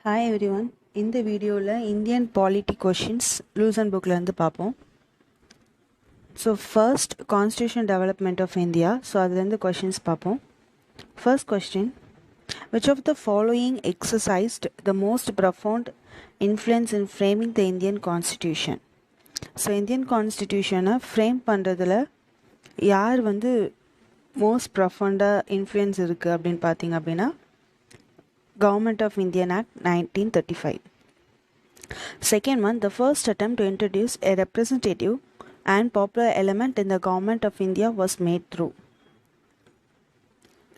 Hi everyone. In the video Indian polity questions Lucent book la paapom. So first constitution development of India. So adula the questions paapom. First question, which of the following exercised the most profound influence in framing the Indian constitution? So Indian constitution frame பண்றதுல யார் வந்து most profound influence இருக்கு அப்படினு பாத்தீங்க அப்படினா Government of Indian Act 1935. Second one, the first attempt to introduce a representative and popular element in the Government of India was made through.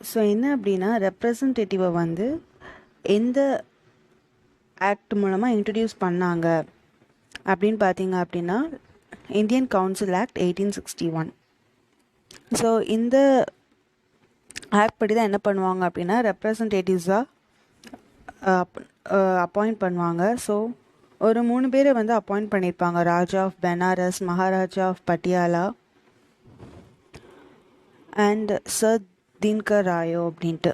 So என்ன அப்படின்னா representative வந்து எந்த ஆக்ட் மூலமாக இன்ட்ரடியூஸ் பண்ணாங்க அப்படின்னு பார்த்தீங்க அப்படின்னா இந்தியன் கவுன்சில் ஆக்ட் 1861. ஸோ இந்த ஆக்ட் படி தான் என்ன பண்ணுவாங்க அப்படின்னா ரெப்ரசன்டேட்டிவ்ஸாக அப்பாயிண்ட் பண்ணுவாங்க. ஸோ ஒரு 3 பேரை வந்து அப்பாயிண்ட் பண்ணியிருப்பாங்க. Raja of Benares, Maharaja of Patiala and sir Dinkar ராயோ அப்படின்ட்டு.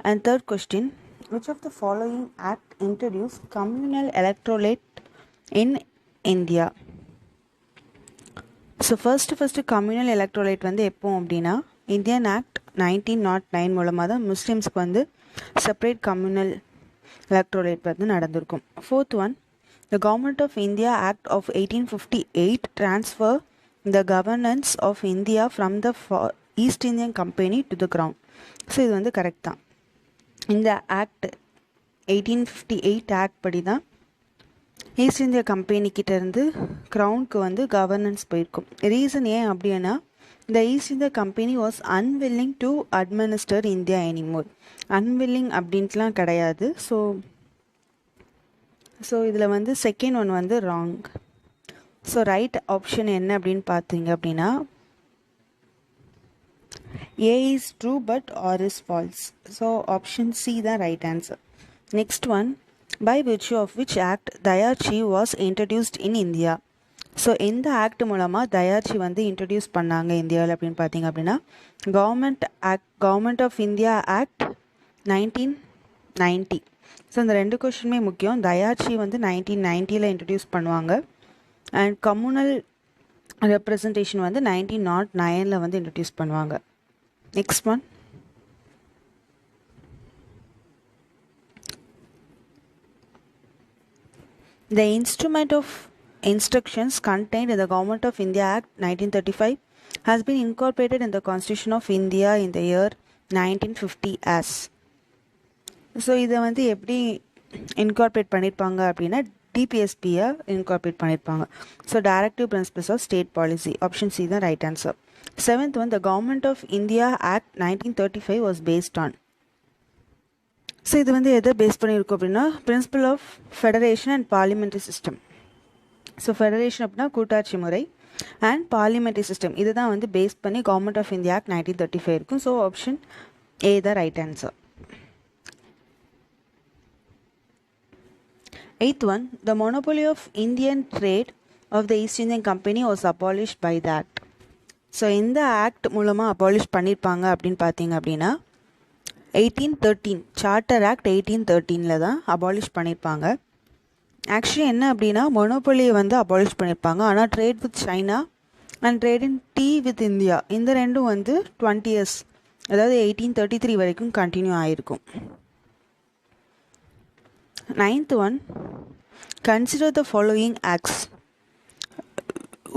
And third question, which of the following act introduced communal electorate in India? So first communal electorate வந்து எப்போ அப்படின்னா இந்தியன் ஆக்ட் 1909 மூலமாக தான் முஸ்லீம்ஸ்க்கு வந்து செப்பரேட் கம்யூனல் எலக்ட்ரோலேட் வந்து நடந்திருக்கும். Fourth one, the government of India act of 1858 transfer the governance of India from the East Indian company to the crown. So இது வந்து கரெக்ட் தான். இந்த ஆக்ட் 1858 ஆக்ட் படி தான் ஈஸ்ட் இந்தியா கம்பெனிக்கிட்டேருந்து க்ரௌனுக்கு வந்து கவர்னன்ஸ் போயிருக்கும். ரீசன் ஏன் அப்படின்னா the East India Company was unwilling to administer India anymore. Unwilling அப்படின்ட்டுலாம் கிடையாது. ஸோ இதில் வந்து செகண்ட் ஒன் வந்து ராங். ஸோ ரைட் ஆப்ஷன் என்ன அப்படின்னு பார்த்தீங்க அப்படின்னா A is true but R is false. So option C தான் right answer. Next one, by virtue of which act Dayachi was introduced in India? So எந்த act மூலமாக தயார்ச்சி வந்து இன்ட்ரடியூஸ் பண்ணாங்க இந்தியாவில் அப்படின்னு பார்த்தீங்க அப்படின்னா government of India act 1990. So இந்த 2 கொஸ்டினுமே முக்கியம். தயார்ச்சி வந்து 1990 இன்ட்ரடியூஸ் பண்ணுவாங்க அண்ட் கம்யூனல் ரெப்ரசன்டேஷன் வந்து 1909 வந்து இன்ட்ரடியூஸ் பண்ணுவாங்க. Next one, the instrument of instructions contained in the Government of India Act 1935 has been incorporated in the Constitution of India in the year 1950 as. So இதை வந்து எப்படி incorporate பண்ணியிருப்பாங்க அப்படின்னா டிபிஎஸ்பியை incorporate பண்ணியிருப்பாங்க. So directive principles of state policy. Option C தான் right answer. Seventh one, the government of India act 1935 was based on. So இது வந்து எதை பேஸ் பண்ணியிருக்கோம் அப்படின்னா principle of federation and parliamentary system. So federation அப்படின்னா கூட்டாட்சி முறை அண்ட் பார்லிமெண்ட்ரி சிஸ்டம் இது தான் வந்து பேஸ் பண்ணி கவர்மெண்ட் ஆஃப் இந்தியா ஆக்ட் 1935 இருக்கும். ஸோ ஆப்ஷன் ஏ தான் right answer. Eighth one, the monopoly of Indian trade of the East Indian company was abolished by the act. So எந்த act மூலமாக abolish பண்ணியிருப்பாங்க அப்படின்னு பார்த்தீங்க அப்படின்னா 1813 சார்ட்டர் ஆக்ட் 1813 தான் abolish பண்ணியிருப்பாங்க. ஆக்சுவலி என்ன அப்படின்னா மொனோபோலியை வந்து அபாலிஷ் பண்ணியிருப்பாங்க. ஆனால் trade with China and trade in tea with India இந்த ரெண்டும் வந்து 20 years அதாவது 1833 வரைக்கும் கண்டினியூ ஆகிருக்கும். Ninth one, consider the following acts.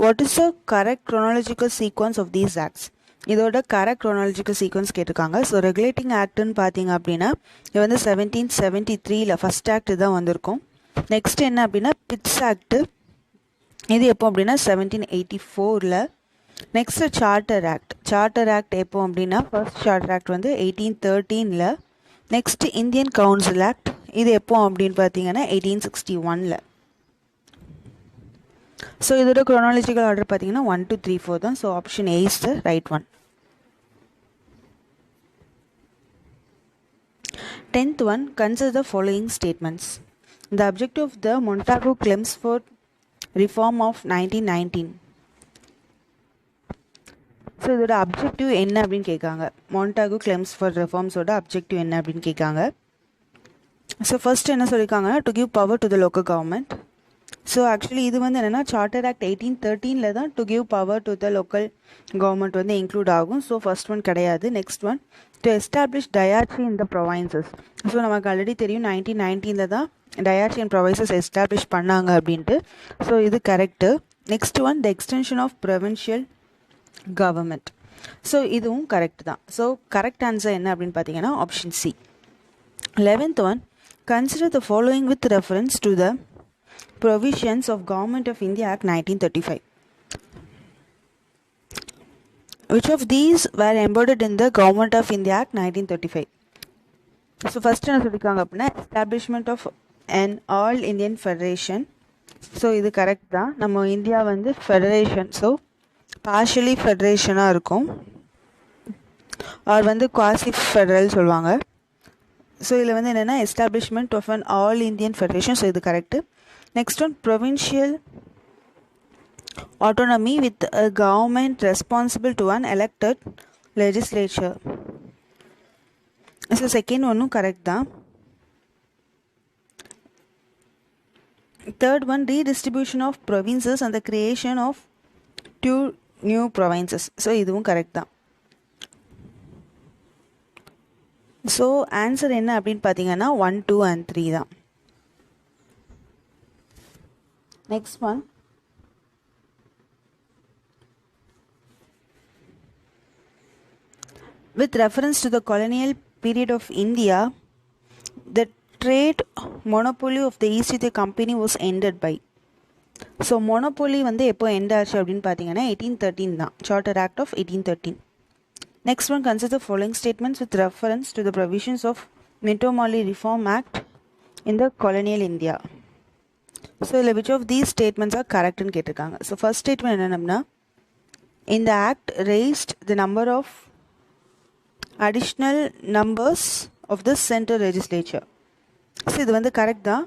What is the correct chronological sequence of these acts? இதோட கரெக்ட் க்ரோனாலஜிக்கல் சீக்வன்ஸ் கேட்டிருக்காங்க. ஸோ ரெகுலேட்டிங் ஆக்ட்னு பார்த்தீங்க அப்படின்னா இது வந்து 1773 ஃபஸ்ட் ஆக்ட் தான் வந்திருக்கும். நெக்ஸ்ட் என்ன அப்படின்னா பிட்ஸ் ஆக்டு, இது எப்போ அப்படின்னா 1784. நெக்ஸ்ட் சார்ட்டர் ஆக்ட் எப்போ அப்படின்னா ஃபர்ஸ்ட் சார்ட்டர் ஆக்ட் வந்து 1813. நெக்ஸ்ட் இந்தியன் கவுன்சில் ஆக்ட் இது எப்போ அப்படின்னு பார்த்தீங்கன்னா 1861. ஸோ இதோட குரோனாலஜிக்கல் ஆர்டர் பார்த்தீங்கன்னா 1 2 3 4 தான். So option A is the right one. 10th one, consider the following statements. The objective of the Montagu Chelmsford reform of 1919. So இதோட objective என்ன அப்படின்னு கேட்காங்க. மாண்டாகு கிளெம்ஸ்ஃபோர்ட் ரிஃபார்ம்ஸோட அப்ஜெக்டிவ் என்ன அப்படின்னு கேட்காங்க. ஸோ ஃபர்ஸ்ட் என்ன சொல்லியிருக்காங்கன்னா to give power to the local government. So actually இது வந்து என்னென்னா சார்ட்டர் ஆக்ட் 1813 தான் to give power to the local government வந்து இன்க்ளூட் ஆகும். ஸோ ஃபர்ஸ்ட் ஒன் கிடையாது. Next one to establish dyarchy in the provinces. So நமக்கு already தெரியும் 1919 தான் டயாட்ரி அண்ட் ப்ரொவைன்சஸ் எஸ்டாப்ளிஷ் பண்ணாங்க அப்படின்ட்டு. ஸோ இது correct. Next one the extension of provincial government. So இதுவும் கரெக்ட் தான். ஸோ கரெக்ட் ஆன்சர் என்ன அப்படின்னு பார்த்தீங்கன்னா option C. 11th one, consider the following with reference to the provisions of Government of India Act 1935. Which of these were embodied in the Government of India Act 1935? So first என்ன சொல்லிருக்காங்க அப்படின்னா establishment of an all Indian federation. So இது correct தான். நம்ம India வந்து federation, so partially ஃபெடரேஷனாக இருக்கும், R வந்து quasi federal சொல்லுவாங்க. ஸோ இதில் வந்து என்னென்னா establishment of an all Indian federation. So இது correct. Next one provincial autonomy with a government responsible to an elected legislature. So second one correct da. Third one, redistribution of provinces and the creation of 2 new provinces. So idhum correct da. So answer enna appdin pathina 1, 2 and 3 da. Next one, with reference to the colonial period of India, the trade monopoly of the East India Company was ended by. So monopoly வந்து எப்போ end ஆச்சு அப்படின்னு பார்த்தீங்கன்னா 1813 தான், Charter Act of 1813. Next one, consider the following statements with reference to the provisions of Minto-Mali Reform Act in the colonial India. So which of these statements are correct ன்னு கேட்டிருக்காங்க. So first statement என்னன்னா, in the act raised the number of additional numbers of the central legislature. So இது வந்து correct தான்.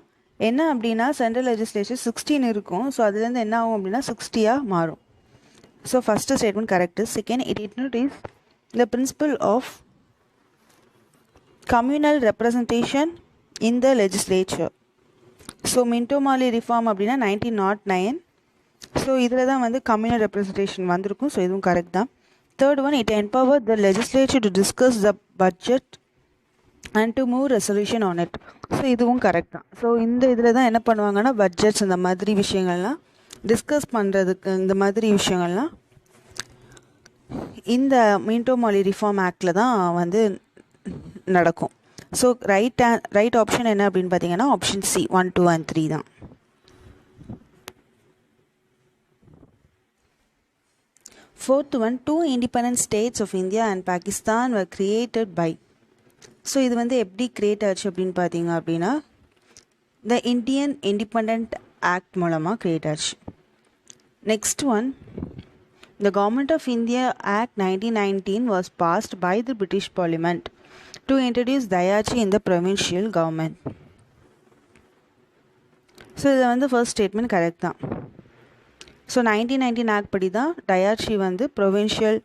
என்ன அப்படின்னா central legislature 16 இருக்கும். So அதுலேருந்து என்ன ஆகும் அப்படின்னா 60 மாறும். So first statement correct. Second, it introduce the principle of communal representation in the legislature. So Minto Morley reform அப்படின்னா 1909. ஸோ இதில் தான் வந்து கம்யூனல் ரெப்ரசன்டேஷன் வந்திருக்கும். ஸோ இதுவும் கரெக்ட் தான். Third one, it empowered the legislature to discuss the budget and to move resolution on it. So இதுவும் correct தான். So இந்த இதில் தான் என்ன பண்ணுவாங்கன்னா பட்ஜெட்ஸ் இந்த மாதிரி விஷயங்கள்லாம் டிஸ்கஸ் பண்ணுறதுக்கு இந்த மாதிரி விஷயங்கள்லாம் இந்த மின்டோ-மாலி ரிஃபார்ம் ஆக்டில் தான் வந்து நடக்கும். ஸோ ரைட் ஆப்ஷன் என்ன அப்படின்னு பார்த்தீங்கன்னா ஆப்ஷன் சி 1, 2 and 3 தான். Fourth one, 2 independent states of India and Pakistan were created by. So இது வந்து எப்படி கிரியேட் ஆச்சு அப்படின்னு பார்த்தீங்க அப்படின்னா த இந்தியன் இண்டிபெண்ட் ஆக்ட் மூலமாக கிரியேட் ஆச்சு. Next one, the government of India act 1919 was passed by the British parliament to introduce dyarchy in the provincial government. So இதில் வந்து ஃபர்ஸ்ட் ஸ்டேட்மெண்ட் கரெக்ட் தான். ஸோ 1919 ஆக்ட் படி தான் dyarchy வந்து provincial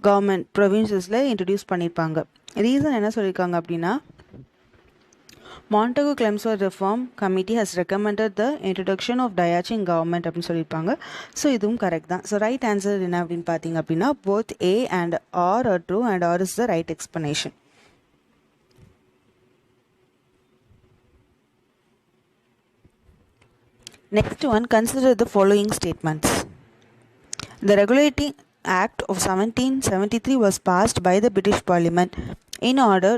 government ப்ரொவின்சஸில் introduce பண்ணியிருப்பாங்க. Reason என்ன சொல்லியிருக்காங்க அப்படின்னா Montagu Chelmsford reform committee has recommended the introduction of dyarchy in government அப்படின்னு சொல்லியிருப்பாங்க. ஸோ இதுவும் கரெக்ட் தான். ஸோ ரைட் ஆன்சர் என்ன அப்படின்னு பார்த்தீங்க அப்படின்னா both A and R are true and R is the right explanation. Next one, consider the following statements. The Regulating Act of 1773 was passed by the British Parliament in order.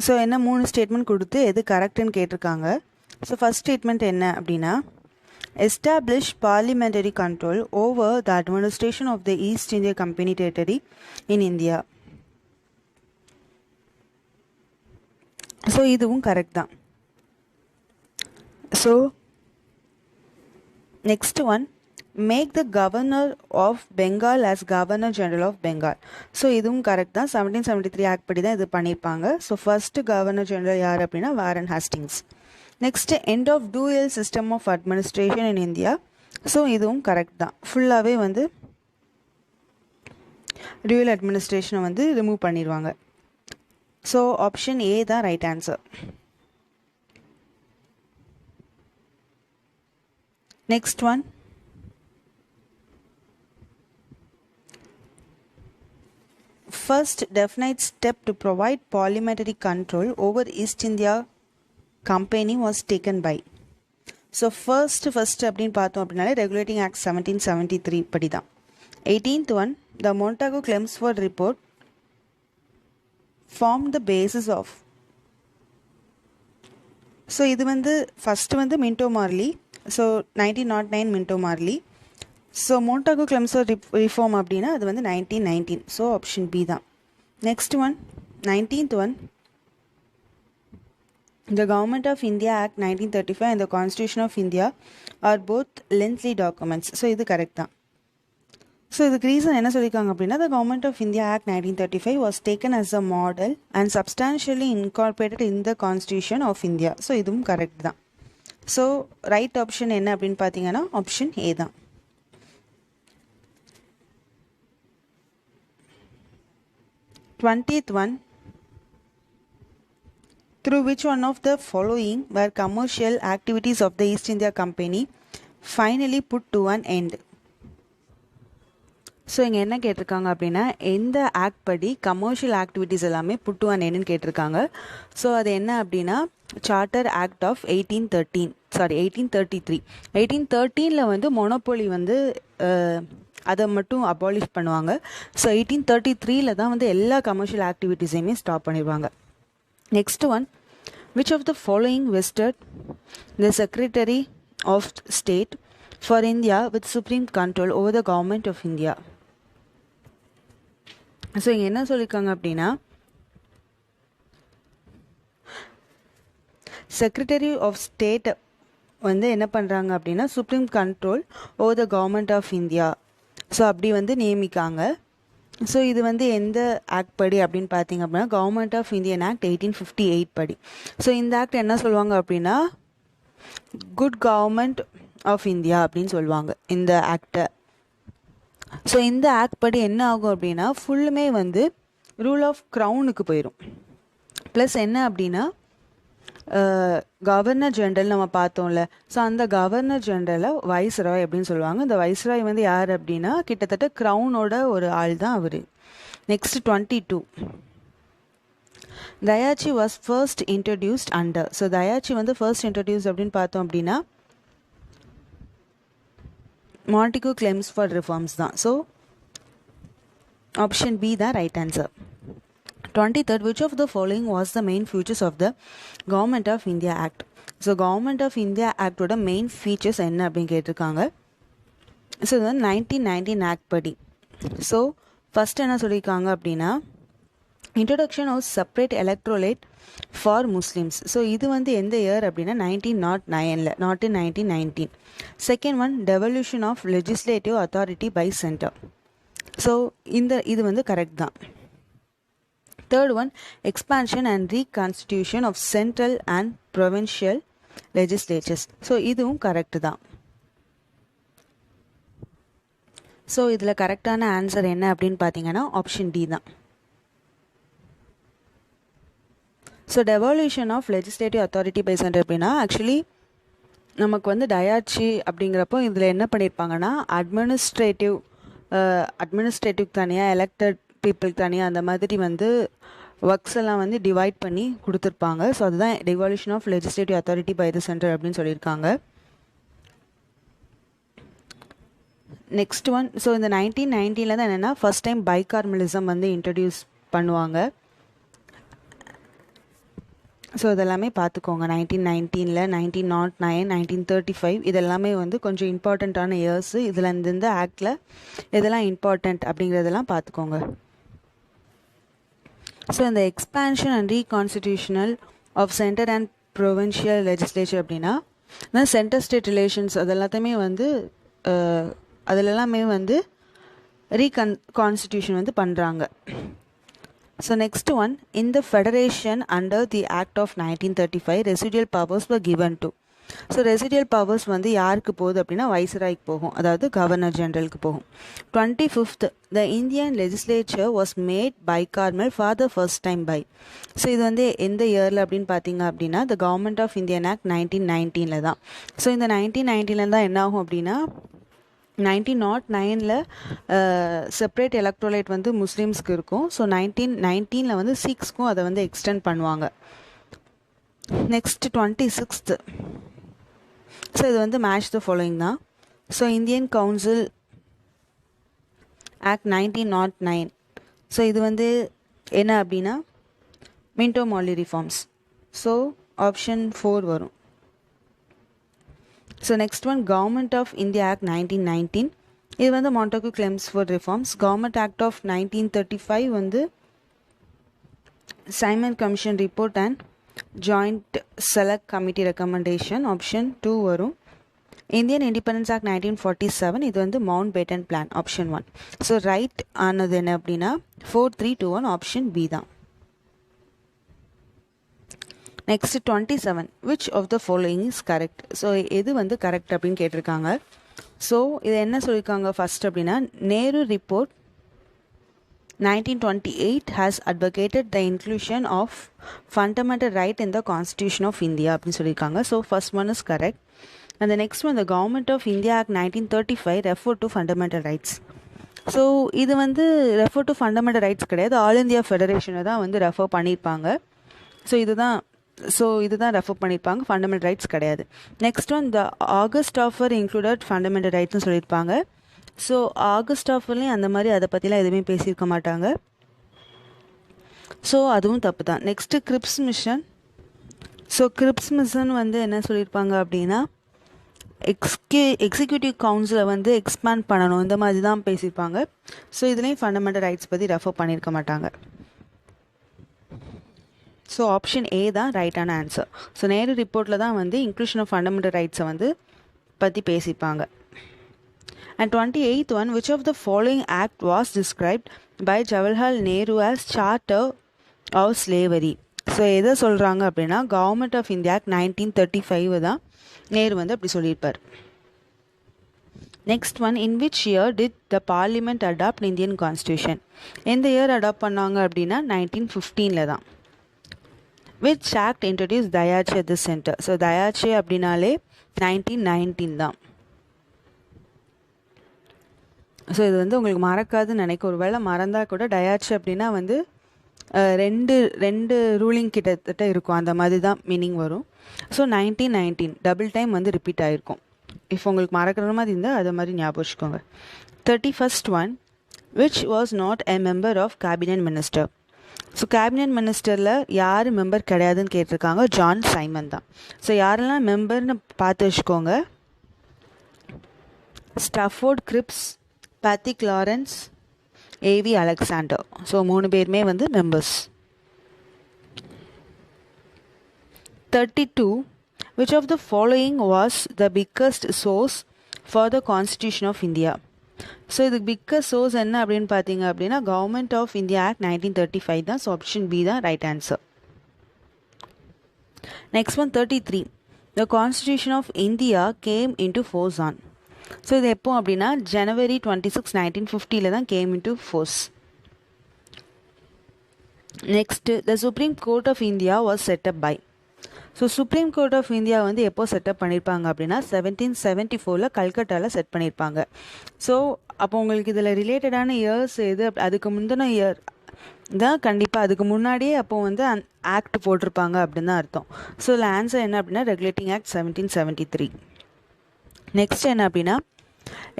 So என்ன 3 statement கொடுத்து எது கரெக்டுன்னு கேட்டிருக்காங்க. So first statement என்ன அப்படின்னா establish parliamentary control over the administration of the East India company territory in India. So இதுவும் correct தான். So next one, make the governor of Bengal as governor general of Bengal. So இதுவும் correct தான். 1773 act படி தான் இது பண்ணியிருப்பாங்க. So first governor general யார் அப்படின்னா Warren Hastings. Next, end of dual system of administration in India. So இதுவும் correct தான். ஃபுல்லாகவே வந்து டூயல் அட்மினிஸ்ட்ரேஷனை வந்து ரிமூவ் பண்ணிடுவாங்க. ஸோ ஆப்ஷன் ஏ தான் right answer. Next one, first definite step to provide parliamentary control over East India Company was taken by. So first அப்படின்னு பார்த்தோம் அப்படின்னாலே Regulating Act 1773 படி தான். 18th one, the Montagu-Chelmsford report formed the basis of. So இது வந்து first வந்து Minto Morley, so 1909 Minto Morley. So Montagu Chelmsford reform அப்படின்னா அது வந்து 1919. ஸோ ஆப்ஷன் பி தான். Next one, 19th one, the Government of India Act 1935 and the Constitution of India are both lengthy documents. So இது correct தான். So இதுக்கு reason என்ன சொல்லியிருக்காங்க அப்படின்னா, the Government of India Act 1935 was taken as a model and substantially incorporated in the Constitution of India. So இதுவும் correct தான். So right option என்ன அப்படின்னு பார்த்தீங்கன்னா ஆப்ஷன் ஏ தான். 20th one, through which one of the following were commercial activities of the East India Company finally put to an end? So இங்கே என்ன கேட்டிருக்காங்க அப்படின்னா, எந்த ஆக்ட் படி கமர்ஷியல் ஆக்டிவிட்டீஸ் எல்லாமே புட் டு அன் எண்டுன்னு கேட்டிருக்காங்க. ஸோ அது என்ன அப்படின்னா, சார்ட்டர் ஆக்ட் ஆஃப் 1833. 1813 வந்து மொனோபோலி வந்து அதை மட்டும் அபாலிஷ் பண்ணுவாங்க. ஸோ 1833 தான் வந்து எல்லா கமர்ஷியல் ஆக்டிவிட்டீஸையுமே ஸ்டாப் பண்ணிடுவாங்க. Next one, which of the following vested the secretary of state for India with supreme control over the government of India? So இங்கே என்ன சொல்லியிருக்காங்க அப்படின்னா, செக்ரட்டரி ஆஃப் ஸ்டேட் வந்து என்ன பண்ணுறாங்க அப்படின்னா, supreme control over the government of India so அப்படி வந்து நியமிக்காங்க. ஸோ இது வந்து எந்த ஆக்ட் படி அப்படின்னு பார்த்தீங்க அப்படின்னா, கவர்மெண்ட் ஆஃப் இந்தியன் ஆக்ட் 1858 படி. ஸோ இந்த ஆக்ட் என்ன சொல்லுவாங்க அப்படின்னா, குட் கவர்மெண்ட் ஆஃப் இந்தியா அப்படின்னு சொல்லுவாங்க இந்த ஆக்டை. ஸோ இந்த ஆக்ட் படி என்ன ஆகும் அப்படின்னா, ஃபுல்லுமே வந்து ரூல் ஆஃப் க்ரௌனுக்கு போயிடும். ப்ளஸ் என்ன அப்படின்னா, கவர்னர் ஜென்ரல் நம்ம பார்த்தோம்ல, ஸோ அந்த கவர்னர் ஜென்ரலை வைஸ்ராய் அப்படின்னு சொல்லுவாங்க. இந்த வைஸ்ராய் வந்து யார் அப்படின்னா, கிட்டத்தட்ட க்ரௌனோட ஒரு ஆள் தான் அவர். Next 22, dyarchy was first introduced under. So dyarchy வந்து ஃபர்ஸ்ட் இன்ட்ரடியூஸ் அப்படின்னு பார்த்தோம் அப்படின்னா மாண்டிகோ-கிளெம்ஸ்ஃபோர்ட் ரிஃபார்ம்ஸ் தான். ஸோ ஆப்ஷன் பி தான் right answer. 23rd, which of the following was the main features of the Government of India Act? So Government of India Actோட main features என்ன அப்படின்னு கேட்டிருக்காங்க. ஸோ இது வந்து 1919 ஆக்ட் படி. ஸோ ஃபஸ்ட் என்ன சொல்லியிருக்காங்க அப்படின்னா, introduction of separate electorate for Muslims. So இது வந்து எந்த இயர் அப்படின்னா 1909, not in 1919. Second one, devolution of legislative authority by centre. So இது வந்து கரெக்ட் தான். Third one, expansion and reconstitution of central and provincial legislatures. So இதுவும் correct தான். So இதில் கரெக்டான ஆன்சர் என்ன அப்படின்னு பார்த்தீங்கன்னா ஆப்ஷன் டி தான். So devolution of legislative authority by centre அப்படின்னா, ஆக்சுவலி நமக்கு வந்து டயாச்சி அப்படிங்கிறப்போ இதில் என்ன பண்ணியிருப்பாங்கன்னா, அட்மினிஸ்ட்ரேட்டிவ் தனியாக, எலெக்டட் பீப்புள் தனியாக, அந்த மாதிரி வந்து ஒர்க்ஸ் எல்லாம் வந்து டிவைட் பண்ணி கொடுத்துருப்பாங்க. ஸோ அதுதான் devolution of legislative authority by the centre அப்படின்னு சொல்லியிருக்காங்க. நெக்ஸ்ட் ஒன், ஸோ இந்த 1919 தான் என்னென்னா ஃபர்ஸ்ட் டைம் பைகார்மலிசம் வந்து இன்ட்ரடியூஸ் பண்ணுவாங்க. ஸோ இதெல்லாமே பார்த்துக்கோங்க. 1919, 1909, 1935 இதெல்லாமே வந்து கொஞ்சம் இம்பார்ட்டண்ட்டான இயர்ஸு. இதில் இந்த ஆக்டில் இதெல்லாம் இம்பார்ட்டண்ட் அப்படிங்கிறதெல்லாம் பார்த்துக்கோங்க. ஸோ இந்த expansion and reconstitutional of centre and provincial legislature அப்படின்னா, சென்டர் ஸ்டேட் ரிலேஷன்ஸ் அதெல்லாத்தையுமே வந்து அதிலெல்லாமே வந்து ரீகான்ஸ்டிடியூஷன் வந்து பண்ணுறாங்க. So next one, in the federation under the Act of 1935, residual powers were given to. So residual powers வந்து யாருக்கு போகுது அப்படின்னா வைஸ்ராய்க்கு போகும், அதாவது கவர்னர் ஜெனரலுக்கு போகும். 25th the Indian legislature was made bicameral for the first time by. So இது வந்து எந்த இயரில் அப்படின்னு பார்த்தீங்க அப்படின்னா the government of Indian act 1919 தான். ஸோ இந்த 1919 தான் என்ன ஆகும் அப்படின்னா 1909 செப்பரேட் எலக்ட்ரோலைட் வந்து முஸ்லீம்ஸ்க்கு இருக்கும். ஸோ 1919 வந்து சிக்ஸ்க்கும் அதை வந்து எக்ஸ்டெண்ட் பண்ணுவாங்க. Next 26th. ஸோ இது வந்து மேட்ச் த ஃபாலோயிங் தான். So Indian council act 1909. So இது வந்து என்ன அப்படின்னா Minto Morley reforms. So option 4 வரும். So next one government of India act 1919. இது வந்து Montagu Chelmsford reforms. Government act of 1935 வந்து Simon commission report and joint select committee recommendation. Option 2 வரும். Indian independence act 1947. இது வந்து Mountbatten plan. Option 1. So right ஆனது என்ன அப்படின்னா 4321 option B தான். Next 27. Which of the following is correct. So எது வந்து கரெக்ட் அப்படின்னு கேட்டிருக்காங்க. ஸோ இது என்ன சொல்லியிருக்காங்க ஃபர்ஸ்ட் அப்படின்னா Nehru report 1928 has advocated the inclusion of fundamental right in the Constitution of India அப்படின்னு சொல்லியிருக்காங்க. So first one is correct. And the next one, the Government of India Act 1935 referred to fundamental rights. So இது வந்து refer to fundamental rights கிடையாது, all India ஃபெடரேஷனை தான் வந்து refer பண்ணியிருப்பாங்க. So இதுதான் ரெஃபர் பண்ணியிருப்பாங்க, ஃபண்டமெண்டல் ரைட்ஸ் கிடையாது. Next one the August offer included fundamental ரைட்ஸ்னு சொல்லியிருப்பாங்க. ஸோ ஆகஸ்ட் ஆஃபர்லேயும் அந்த மாதிரி அதை பற்றிலாம் எதுவுமே பேசியிருக்க மாட்டாங்க. ஸோ அதுவும் தப்பு தான். Next grips mission. So grips mission வந்து என்ன சொல்லியிருப்பாங்க அப்படின்னா எக்ஸிக்யூட்டிவ் கவுன்சிலை வந்து எக்ஸ்பேண்ட் பண்ணணும், இந்த மாதிரி தான் பேசியிருப்பாங்க. ஸோ இதுலேயும் ஃபண்டமெண்டல் ரைட்ஸ் பற்றி ரெஃபர் பண்ணியிருக்க மாட்டாங்க. ஸோ ஆப்ஷன் ஏ தான் ரைட்டான ஆன்சர். ஸோ நேரு ரிப்போர்ட்டில் தான் வந்து இன்க்ளூஷன் ஆஃப் ஃபண்டமெண்டல் ரைட்ஸை வந்து பற்றி பேசியிருப்பாங்க. And 28th one, which of the following act was described by Jawaharlal Nehru as Charter of Slavery? So எதை சொல்கிறாங்க அப்படின்னா கவர்மெண்ட் ஆஃப் இந்தியா ஆக்ட் 1935 தான் நேரு வந்து அப்படி சொல்லியிருப்பார். Next one, in which year did the parliament adopt Indian constitution. எந்த year adopt பண்ணாங்க அப்படின்னா 1915 தான். Which act introduce dyarchy at the centre. So dyarchy அப்படின்னாலே 1919 தான். ஸோ இது வந்து உங்களுக்கு மறக்காதுன்னு நினைக்க, ஒரு வேளை மறந்தால் கூட டயாச்சே அப்படின்னா வந்து ரெண்டு ரூலிங் கிட்டத்தட்ட இருக்கும், அந்த மாதிரி தான் மீனிங் வரும். ஸோ 1919 டபுள் டைம் வந்து ரிப்பீட் ஆகிருக்கும். இப்போ உங்களுக்கு மறக்கிற மாதிரி இருந்தால் அதை மாதிரி ஞாபகம் வச்சுக்கோங்க. 31st one, which was not a member of cabinet minister. So cabinet மினிஸ்டரில் யார் மெம்பர் கிடையாதுன்னு கேட்டிருக்காங்க, ஜான் சைமன் தான். ஸோ யாரெல்லாம் மெம்பர்னு பார்த்து வச்சுக்கோங்க, ஸ்டஃபோர்ட் grips, பேத்திக் Lawrence, AV Alexander. So 3 பேருமே வந்து members. 32. Which of the following was the biggest source for the Constitution of India? So இதுக்கு பிக்கஸ்ட் சோர்ஸ் என்ன அப்படின்னு பார்த்தீங்க அப்படின்னா கவர்மெண்ட் ஆஃப் இந்தியா ஆக்ட் 1935 தான். ஸோ ஆப்ஷன் பி தான் right answer. Next one 33. The Constitution of India came into force on. So இது எப்போ அப்படின்னா January 26, 1950 தான் came into force. Next the supreme court of India was set up by. So supreme court of India வந்து எப்போ setup பண்ணியிருப்பாங்க அப்படின்னா 1774 கல்கட்டாவில் set பண்ணியிருப்பாங்க. So அப்போ உங்களுக்கு இதில் ரிலேட்டடான இயர்ஸ் எது, அதுக்கு முந்தின இயர் தான் கண்டிப்பாக, அதுக்கு முன்னாடியே அப்போ வந்து ஆக்ட் போட்டிருப்பாங்க அப்படின்னு தான் அர்த்தம். ஸோ இதில் ஆன்சர் என்ன அப்படின்னா ரெகுலேட்டிங் ஆக்ட் 1773. நெக்ஸ்ட் என்ன அப்படின்னா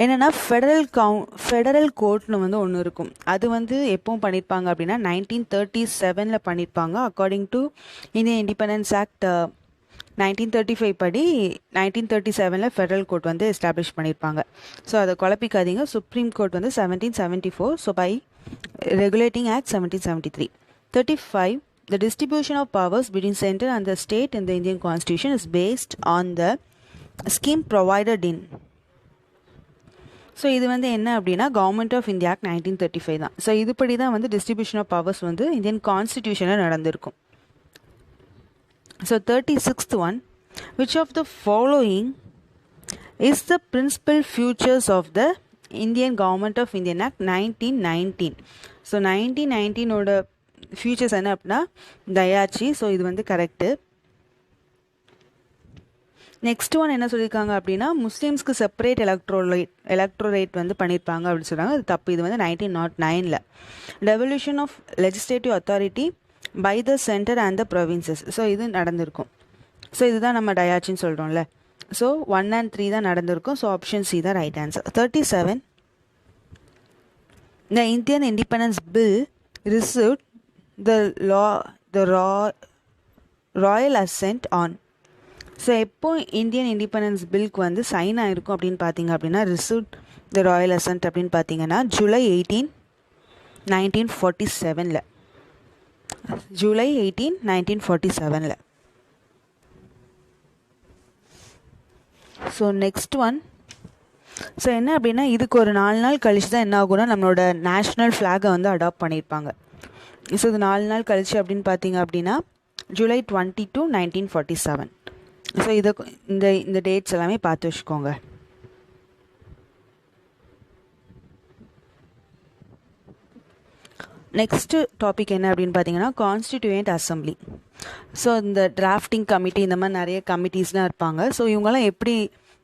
என்னென்னா ஃபெடரல் கோர்ட்னு வந்து ஒன்று இருக்கும். அது வந்து எப்போவும் பண்ணியிருப்பாங்க அப்படின்னா 1937 பண்ணியிருப்பாங்க. According to Indian independence act 1935 படி 1937 ஃபெடரல் கோர்ட் வந்து எஸ்டாப்ளிஷ் பண்ணியிருப்பாங்க. ஸோ அதை குழப்பிக்காதீங்க. சுப்ரீம் கோர்ட் வந்து 1774. So by regulating act 1773. 35. The distribution of powers between center and the state in the Indian Constitution is based on the scheme provided in. So இது வந்து என்ன அப்படின்னா government of India act 1935 தான். So இதுபடி தான் வந்து distribution of powers வந்து Indian கான்ஸ்டிடியூஷனில் நடந்திருக்கும். So 36th one, which of the following is the principal features of the Indian Government of Indian Act 1919? So 1919ஓட ஃபியூச்சர்ஸ் என்ன அப்படின்னா தயாச்சி. ஸோ இது வந்து கரெக்டு. நெக்ஸ்ட் ஒன் என்ன சொல்லியிருக்காங்க அப்படின்னா முஸ்லீம்ஸ்க்கு செப்பரேட் எலக்ட்ரோரேட் வந்து பண்ணியிருப்பாங்க அப்படின்னு சொல்கிறாங்க. அது தப்பு. இது வந்து 1909. Devolution of legislative authority by the centre and the provinces. So இது நடந்திருக்கும். ஸோ இதுதான் நம்ம டயாச்சின்னு சொல்கிறோம்ல. ஸோ 1 and 3 தான் நடந்திருக்கும். ஸோ ஆப்ஷன் சி தான் right answer. 37. The Indian Independence Bill received the royal assent on. So எப்போ இந்தியன் இண்டிபெண்டன்ஸ் பில்க்கு வந்து சைன் ஆகிருக்கும் அப்படின்னு பார்த்தீங்க அப்படின்னா ரிசீவ்ட் த ராயல் அசன்ட் அப்படின்னு பார்த்தீங்கன்னா July 18, 1947. July 18, 1947. So next one. So என்ன அப்படின்னா இதுக்கு ஒரு 4 நாள் கழிச்சு தான் என்ன ஆகும்னா நம்மளோட நேஷ்னல் ஃப்ளாகை வந்து அடாப்ட் பண்ணியிருப்பாங்க. ஸோ இது 4 நாள் கழிச்சு அப்படின்னு பார்த்தீங்க அப்படின்னா July 22, 1947. ஸோ இதை இந்த டேட்ஸ் எல்லாமே பார்த்து வச்சுக்கோங்க. நெக்ஸ்ட்டு டாபிக் என்ன அப்படின்னு பார்த்தீங்கன்னா கான்ஸ்டிடியூயன்ட் அசம்பிளி. ஸோ இந்த டிராஃப்டிங் கமிட்டி இந்த மாதிரி நிறைய கமிட்டிஸ்லாம் இருப்பாங்க. ஸோ இவங்கெல்லாம் எப்படி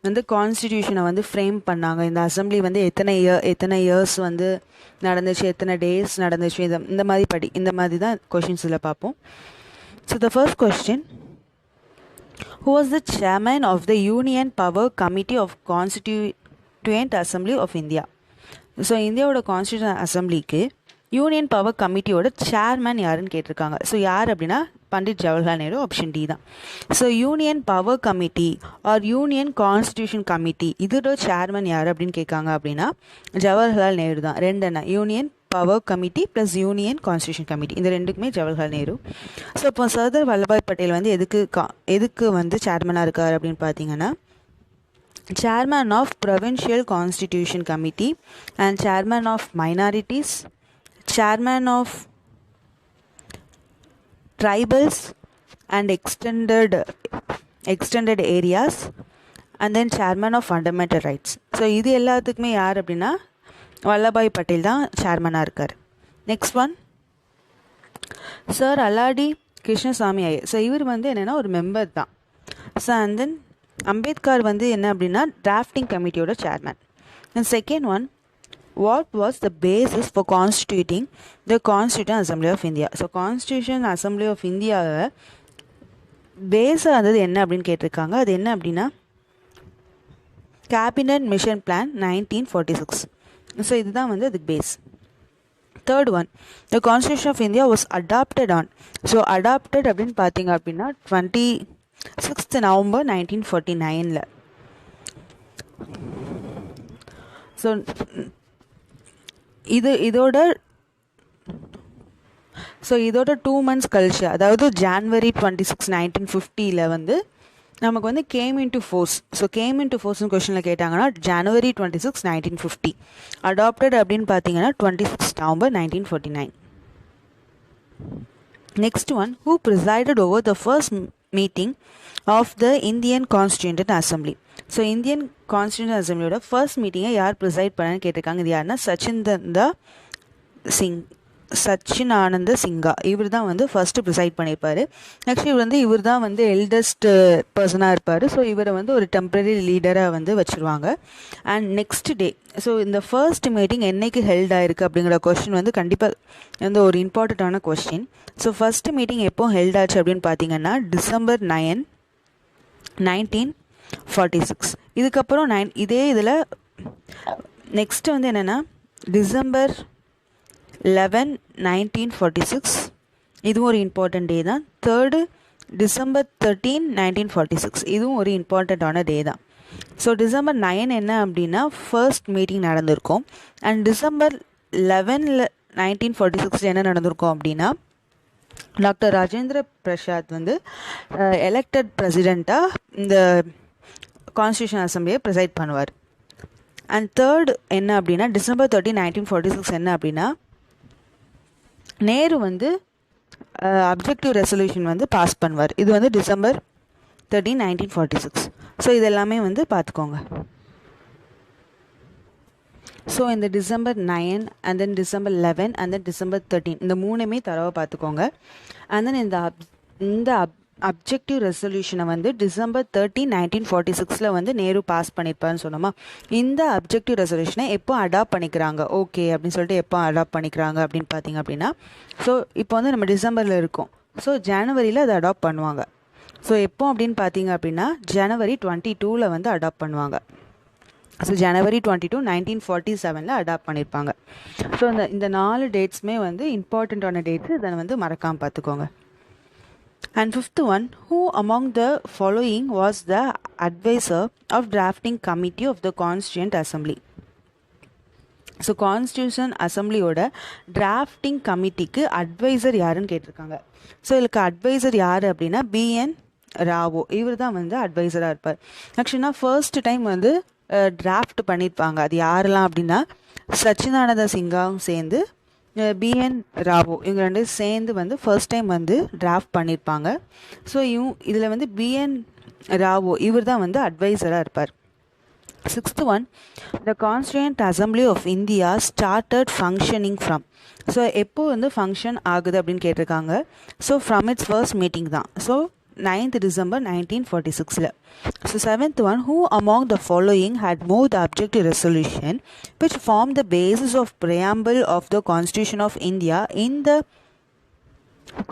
வந்து கான்ஸ்டிடியூஷனை வந்து ஃப்ரேம் பண்ணாங்க, இந்த அசம்பிளி வந்து எத்தனை இயர்ஸ் வந்து நடந்துச்சு, எத்தனை டேஸ் நடந்துச்சு, இந்த மாதிரி தான் கொஷின்ஸ் இதில் பார்ப்போம். So the first question, who was the chairman of the Union Power Committee of Constituent Assembly of India? So இந்தியாவோட கான்ஸ்டியூஷன் அசம்பிளிக்கு யூனியன் பவர் கமிட்டியோட சேர்மேன் யாருன்னு கேட்டிருக்காங்க. ஸோ யார் அப்படின்னா பண்டிட் ஜவஹர்லால் நேரு. ஆப்ஷன் டி தான். So union power committee or union constitution committee இதோட chairman யார் அப்படின்னு கேட்காங்க அப்படின்னா ஜவஹர்லால் நேரு தான். ரெண்டுன்னா union power committee plus union constitution committee, இந்த ரெண்டுக்குமே ஜவஹர்லால் நேரு. ஸோ இப்போ சர்தார் வல்லபாய் பட்டேல் வந்து எதுக்கு வந்து சேர்மனாக இருக்கார் அப்படின்னு பார்த்தீங்கன்னா chairman of provincial constitution committee and chairman of minorities, chairman of tribals and extended areas, and then chairman of fundamental rights. So இது எல்லாத்துக்குமே யார் அப்படின்னா வல்லபாய் பட்டேல் தான் சேர்மனாக இருக்கார். Next one, sir Alladi Krishnaswamy Iyer. So இவர் வந்து என்னென்னா ஒரு மெம்பர் தான். ஸோ அண்ட் தென் அம்பேத்கர் வந்து என்ன அப்படின்னா டிராஃப்டிங் கமிட்டியோட chairman. And second one, what was the basis for constituting the Constituent Assembly of India? So Constitution Assembly of India base ஆனது என்ன அப்படின்னு கேட்டிருக்காங்க. அது என்ன அப்படின்னா கேபினட் மிஷன் பிளான் 1946. ஸோ இதுதான் வந்து அதுக்கு base. Third one, the Constitution of India was adopted on. So adopted அப்படின்னு பார்த்தீங்க அப்படின்னா 26th November 1949. ஸோ இதோட 2 months கழிச்சு, அதாவது January 26, 1950 வந்து நமக்கு வந்து came into force. So came into ஃபோர்ஸ்னு கொஸ்டினில் கேட்டாங்கன்னா January 26, 1950. அடாப்டட் அப்படின்னு பார்த்தீங்கன்னா 26 November 1949. Next one, who presided over the first meeting of the Indian constituent assembly. So Indian constituent அசம்பிளியோட ஃபர்ஸ்ட் மீட்டிங்கை யார் ப்ரிசைட் பண்ணன்னு கேட்டிருக்காங்க. இது யாருன்னா சச்சின் ஆனந்த சிங்கா. இவர் தான் வந்து ஃபர்ஸ்ட்டு ப்ரிசைட் பண்ணியிருப்பார். நெக்ஸ்ட் இவர் தான் வந்து எல்டஸ்ட் பர்சனாக இருப்பார். ஸோ இவரை வந்து ஒரு டெம்பரரி லீடராக வந்து வச்சுருவாங்க. அண்ட் நெக்ஸ்ட் டே, ஸோ இந்த ஃபர்ஸ்ட் மீட்டிங் என்னைக்கு ஹெல்ட் ஆயிருக்கு அப்படிங்கிற கொஸ்டின் வந்து கண்டிப்பாக வந்து ஒரு இம்பார்ட்டண்ட்டான கொஸ்டின். ஸோ ஃபர்ஸ்ட் மீட்டிங் எப்போ ஹெல்ட் ஆச்சு அப்படின்னு பார்த்தீங்கன்னா December 9, 1946. இதுக்கப்புறம் இதே இதில் நெக்ஸ்ட்டு வந்து என்னென்னா December 11, 1946. இதுவும் ஒரு இம்பார்ட்டன்ட் டே தான். Third December 13, 1946. இதுவும் ஒரு இம்பார்ட்டண்ட்டான டே தான். ஸோ December 9 என்ன அப்படின்னா ஃபர்ஸ்ட் மீட்டிங் நடந்திருக்கும். அண்ட் December 11, 1946 என்ன நடந்திருக்கும் அப்படின்னா டாக்டர் ராஜேந்திர பிரசாத் வந்து எலெக்டட் பிரசிடெண்ட்டாக இந்த கான்ஸ்டியூஷன் அசம்பிளியை ப்ரிசைட் பண்ணுவார். அண்ட் தேர்ட் என்ன அப்படின்னா December 13, 1946 என்ன அப்படின்னா நேரு வந்து அப்ஜெக்டிவ் ரெசல்யூஷன் வந்து பாஸ் பண்ணுவார். இது வந்து December 13, 1946. ஸோ இது எல்லாமே வந்து பார்த்துக்கோங்க. ஸோ இந்த December 9 and then December 11 and then December 13 இந்த மூணுமே தரவை பார்த்துக்கோங்க. and then இந்த அப்ஜெக்டிவ் ரெசல்யூஷனை வந்து December 13, 1946 வந்து நேரு பாஸ் பண்ணியிருப்பாருன்னு சொன்னோமா. இந்த அப்ஜெக்டிவ் ரெசல்யூஷனை எப்போ அடாப்ட் பண்ணிக்கிறாங்க, ஓகே அப்படின்னு சொல்லிட்டு எப்போ அடாப்ட் பண்ணிக்கிறாங்க அப்படின்னு பார்த்தீங்க அப்படின்னா, ஸோ இப்போ வந்து நம்ம டிசம்பரில் இருக்கோம். ஸோ ஜனவரியில் அதை அடாப்ட் பண்ணுவாங்க. ஸோ எப்போ அப்படின்னு பார்த்தீங்க அப்படின்னா January 22 வந்து அடாப்ட் பண்ணுவாங்க. ஸோ January 22, 1947 அடாப்ட் பண்ணியிருப்பாங்க. ஸோ இந்த 4 டேட்ஸுமே வந்து இம்பார்ட்டண்ட்டான டேட்ஸ், இதை வந்து மறக்காமல் பார்த்துக்கோங்க. And fifth one, who among the following was the advisor of drafting committee of the Constituent Assembly? So constitution அசம்பிளியோட டிராஃப்டிங் கமிட்டிக்கு அட்வைசர் யாருன்னு கேட்டிருக்காங்க. ஸோ இதுக்கு அட்வைசர் யார் அப்படின்னா BN ராவோ. இவர் தான் வந்து அட்வைசராக இருப்பார். ஆக்சுவலாக ஃபர்ஸ்ட் டைம் வந்து டிராஃப்ட் பண்ணியிருப்பாங்க. அது யாரெல்லாம் அப்படின்னா சச்சிதானந்த சிங்காவும் சேர்ந்து BN ராவோ இவங்க ரெண்டு சேர்ந்து வந்து ஃபர்ஸ்ட் டைம் வந்து டிராஃப்ட் பண்ணியிருப்பாங்க. ஸோ இதில் வந்து BN ராவோ இவர் தான் வந்து அட்வைசராக இருப்பார். Sixth one, the constituent assembly of India started functioning from. So எப்போ வந்து ஃபங்க்ஷன் ஆகுது அப்படின்னு கேட்டிருக்காங்க. So from its first meeting தான். So 9th December 1946. So seventh one, who among the following had moved the objective resolution which formed the basis of preamble of the Constitution of India in the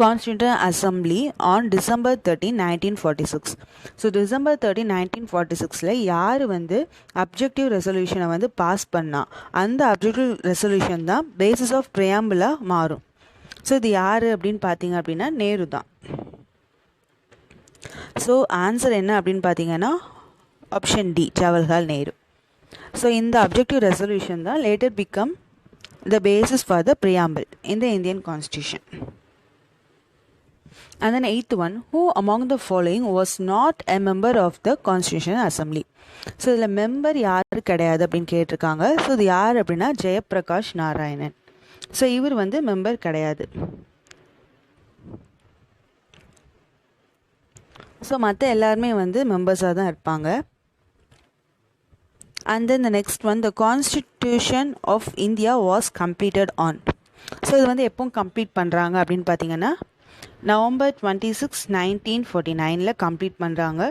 Constituent Assembly on December 13, 1946. So December 13, 1946 யார் வந்து objective ரெசல்யூஷனை வந்து pass பண்ணா, அந்த objective resolution தான் basis of ப்ரியாம்பிளாக மாறும். So இது யார் அப்படின்னு பார்த்தீங்க அப்படின்னா நேரு தான். ஸோ ஆன்சர் என்ன அப்படின்னு பார்த்தீங்கன்னா option D, Jawaharlal Nehru. So இந்த அப்ஜெக்டிவ் ரெசல்யூஷன் தான் later become the basis for the preamble in the Indian constitution. And then eighth one, who among the following was not a member of the Constitutional Assembly? So இதில் member யார் கிடையாது அப்படின்னு கேட்டிருக்காங்க. So இது யார் அப்படின்னா Jayaprakash Narayanan. So இவர் வந்து மெம்பர் கிடையாது. ஸோ மற்ற எல்லாருமே வந்து மெம்பர்ஸாக தான் இருப்பாங்க. And then the next one, the constitution of India was completed on. So இது வந்து எப்போ கம்ப்ளீட் பண்ணுறாங்க அப்படின்னு பார்த்தீங்கன்னா November 26, 1949 கம்ப்ளீட் பண்ணுறாங்க.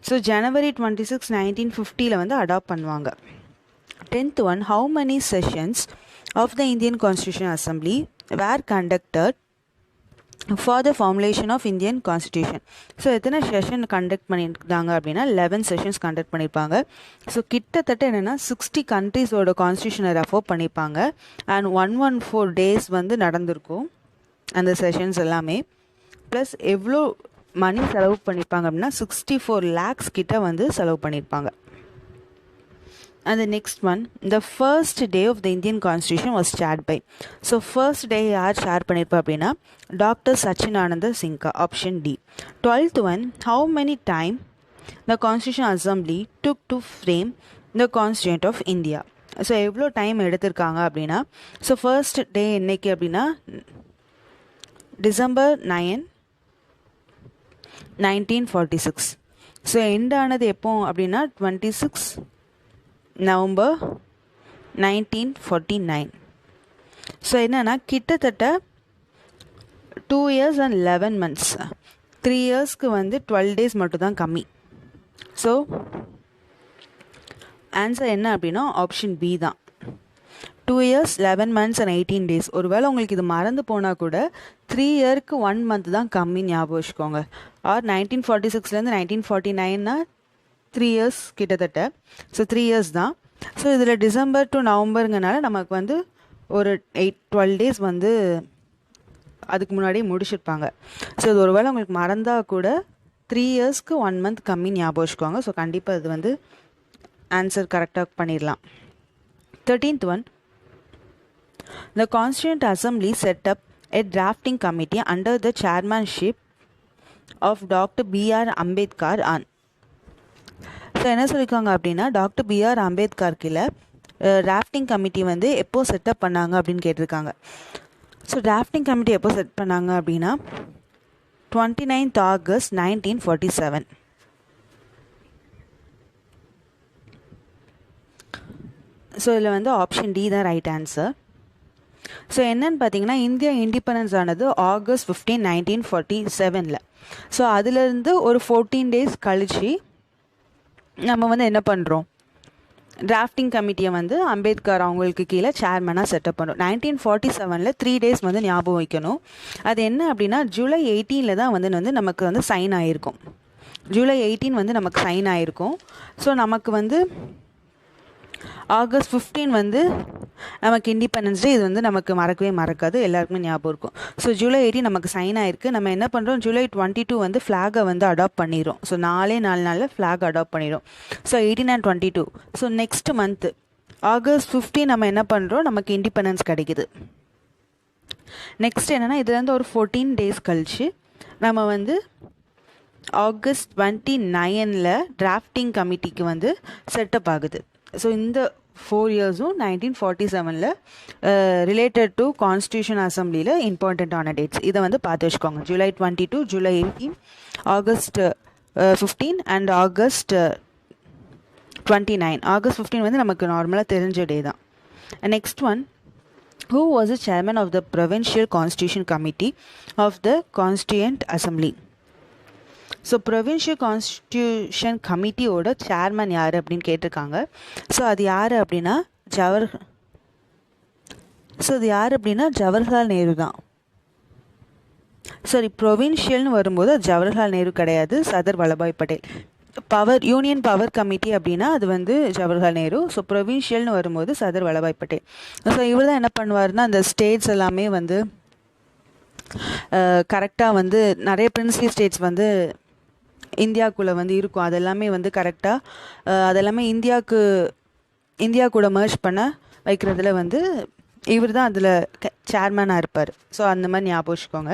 ஸோ January 26, 1950 வந்து அடாப்ட் பண்ணுவாங்க. 10th one, how many sessions of the Indian Constitutional Assembly were conducted for the formulation of Indian Constitution? So எத்தனை செஷன் கண்டக்ட் பண்ணியிருக்காங்க அப்படின்னா 11 செஷன்ஸ் கண்டக்ட் பண்ணியிருப்பாங்க. ஸோ கிட்டத்தட்ட என்னென்னா 60 கண்ட்ரீஸோட கான்ஸ்டியூஷனை ரெஃபர் பண்ணியிருப்பாங்க. அண்ட் 114 days வந்து நடந்திருக்கும் அந்த செஷன்ஸ் எல்லாமே. ப்ளஸ் எவ்வளோ மணி செலவு பண்ணியிருப்பாங்க அப்படின்னா 64 lakhs கிட்ட வந்து செலவு பண்ணியிருப்பாங்க. And the next one, the first day of the Indian Constitution was chaired by. So first day யார் ஷேர் பண்ணியிருப்பா அப்படின்னா doctor Sachchidananda Sinha, option D. 12th one, how many time the Constitution Assembly took to frame the Constituent of India? So எவ்வளோ time எடுத்திருக்காங்க அப்படின்னா, so first day என்னைக்கு அப்படின்னா December 9, 1946. So end ஆனது எப்போ அப்படின்னா 26 November 1949. ஸோ என்னென்னா கிட்டத்தட்ட 2 years and 11 months, 3 yearsக்கு வந்து 12 days மட்டும் தான் கம்மி. ஸோ ஆன்சர் என்ன அப்படின்னா ஆப்ஷன் பி தான், 2 years 11 months and 18 days. ஒருவேளை உங்களுக்கு இது மறந்து போனால் கூட 3 yearக்கு 1 month தான் கம்மி ஞாபகம் வச்சுக்கோங்க. ஆர் 1946லேருந்து 1949னா 3 years கிட்டத்தட்ட. ஸோ 3 years தான். ஸோ இதில் டிசம்பர் டு நவம்பருங்கனால நமக்கு வந்து ஒரு 12 days வந்து அதுக்கு முன்னாடியே முடிச்சிருப்பாங்க. ஸோ இது ஒருவேளை உங்களுக்கு மறந்தால் கூட 3 yearsக்கு 1 month கம்மி ஞாபகம் வச்சுக்கோங்க. ஸோ கண்டிப்பாக இது வந்து ஆன்சர் கரெக்டாக பண்ணிடலாம். 13th one, the Constituent Assembly set up a drafting committee under the chairmanship of Dr. B.R. Ambedkar on. So என்ன சொல்லியிருக்காங்க அப்படின்னா டாக்டர் B.R. அம்பேத்கர் கீழே டிராஃப்டிங் கமிட்டி வந்து எப்போ செட்டப் பண்ணாங்க அப்படின்னு கேட்டிருக்காங்க. ஸோ டிராஃப்டிங் கமிட்டி எப்போ செட் பண்ணாங்க அப்படின்னா 29th August 1947. ஸோ இதில் வந்து ஆப்ஷன் டி தான் ரைட் ஆன்சர். ஸோ என்னன்னு பார்த்தீங்கன்னா இந்தியா இண்டிபெண்டன்ஸ் ஆனது August 15, 1947. ஸோ அதுலேருந்து ஒரு 14 days கழித்து நம்ம வந்து என்ன பண்ணுறோம், டிராஃப்டிங் கமிட்டியை வந்து அம்பேத்கர் அவங்களுக்கு கீழே சேர்மனாக செட்டப் பண்ணுறோம். 1947 3 days வந்து ஞாபகம் வைக்கணும். அது என்ன அப்படின்னா July 18 தான் வந்து நமக்கு வந்து சைன் ஆகிருக்கும். July 18 வந்து நமக்கு சைன் ஆகிருக்கும். ஸோ நமக்கு வந்து August 15 வந்து நமக்கு இண்டிபெண்டன்ஸ் டே. இது வந்து நமக்கு மறக்கவே மறக்காது, எல்லாருக்குமே ஞாபகம் இருக்கும். ஸோ July 18 நமக்கு சைன் ஆகிருக்கு. நம்ம என்ன பண்ணுறோம், July 22 வந்து ஃப்ளாகை வந்து அடாப்ட் பண்ணிடும். ஸோ 4 நாளில் ஃப்ளாக் அடாப்ட் பண்ணிடும். So 18 and 22. So next month August 15 நம்ம என்ன பண்ணுறோம், நமக்கு இண்டிபெண்டன்ஸ் கிடைக்குது. நெக்ஸ்ட் என்னென்னா இதுலேருந்து ஒரு 14 days கழிச்சு நம்ம வந்து August 29 டிராஃப்டிங் கமிட்டிக்கு வந்து செட்டப் ஆகுது. ஸோ இந்த 4 yearsம் 1947 ரிலேட்டட் டு கான்ஸ்டியூஷன் அசம்பிளியில் இம்பார்ட்டண்ட்டான டேட்ஸ். இதை வந்து பார்த்து வச்சுக்கோங்க. July 22, July 18, August 15 and August 29. August 15 வந்து நமக்கு நார்மலாக தெரிஞ்ச டே தான். Next one, who was the chairman of the Provincial Constitution Committee of the Constituent Assembly? So provincial constitution கமிட்டியோட சேர்மன் யார் அப்படின்னு கேட்டிருக்காங்க. ஸோ அது யார் அப்படின்னா ஜவஹர்லால் நேரு தான். சரி, ப்ரொவின்ஷியல்னு வரும்போது அது ஜவஹர்லால் நேரு கிடையாது, Sardar Vallabhbhai Patel. Union power committee அப்படின்னா அது வந்து ஜவஹர்லால் நேரு. ஸோ ப்ரொவின்ஷியல்னு வரும்போது சர்தார் வல்லபாய் பட்டேல். ஸோ இவர் தான் என்ன பண்ணுவார்னா அந்த ஸ்டேட்ஸ் எல்லாமே வந்து கரெக்டாக வந்து நிறைய பிரின்ஸ்லி ஸ்டேட்ஸ் வந்து இந்தியாவுக்குள்ளே வந்து இருக்கும். அதெல்லாமே வந்து கரெக்டாக அதெல்லாமே இந்தியா கூட மர்ஜ் பண்ண வைக்கிறதுல வந்து இவர் தான் அதில் சேர்மனாக இருப்பார். ஸோ அந்த மாதிரி ஞாபகம் வச்சுக்கோங்க.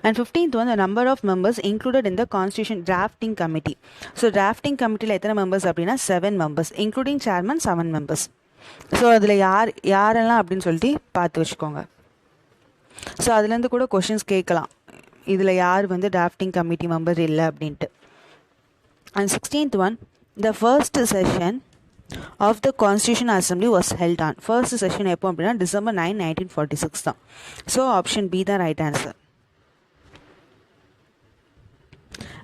அண்ட் 15th வந்து number of members included in the constitution drafting committee. So drafting கமிட்டியில் எத்தனை மெம்பர்ஸ் அப்படின்னா 7 members, including chairman 7 members. So அதில் யாரெல்லாம் அப்படின்னு சொல்லிட்டு பார்த்து வச்சுக்கோங்க. ஸோ அதுலேருந்து கூட கொஷின்ஸ் கேட்கலாம், இதில் யார் வந்து டிராஃப்டிங் கமிட்டி மெம்பர் இல்லை அப்படின்ட்டு. And 16th one, the first session of the Constitution Assembly was held on. First session எப்போ அப்படின்னா December 9, 1946 தான். ஸோ ஆப்ஷன் பி தான் right answer.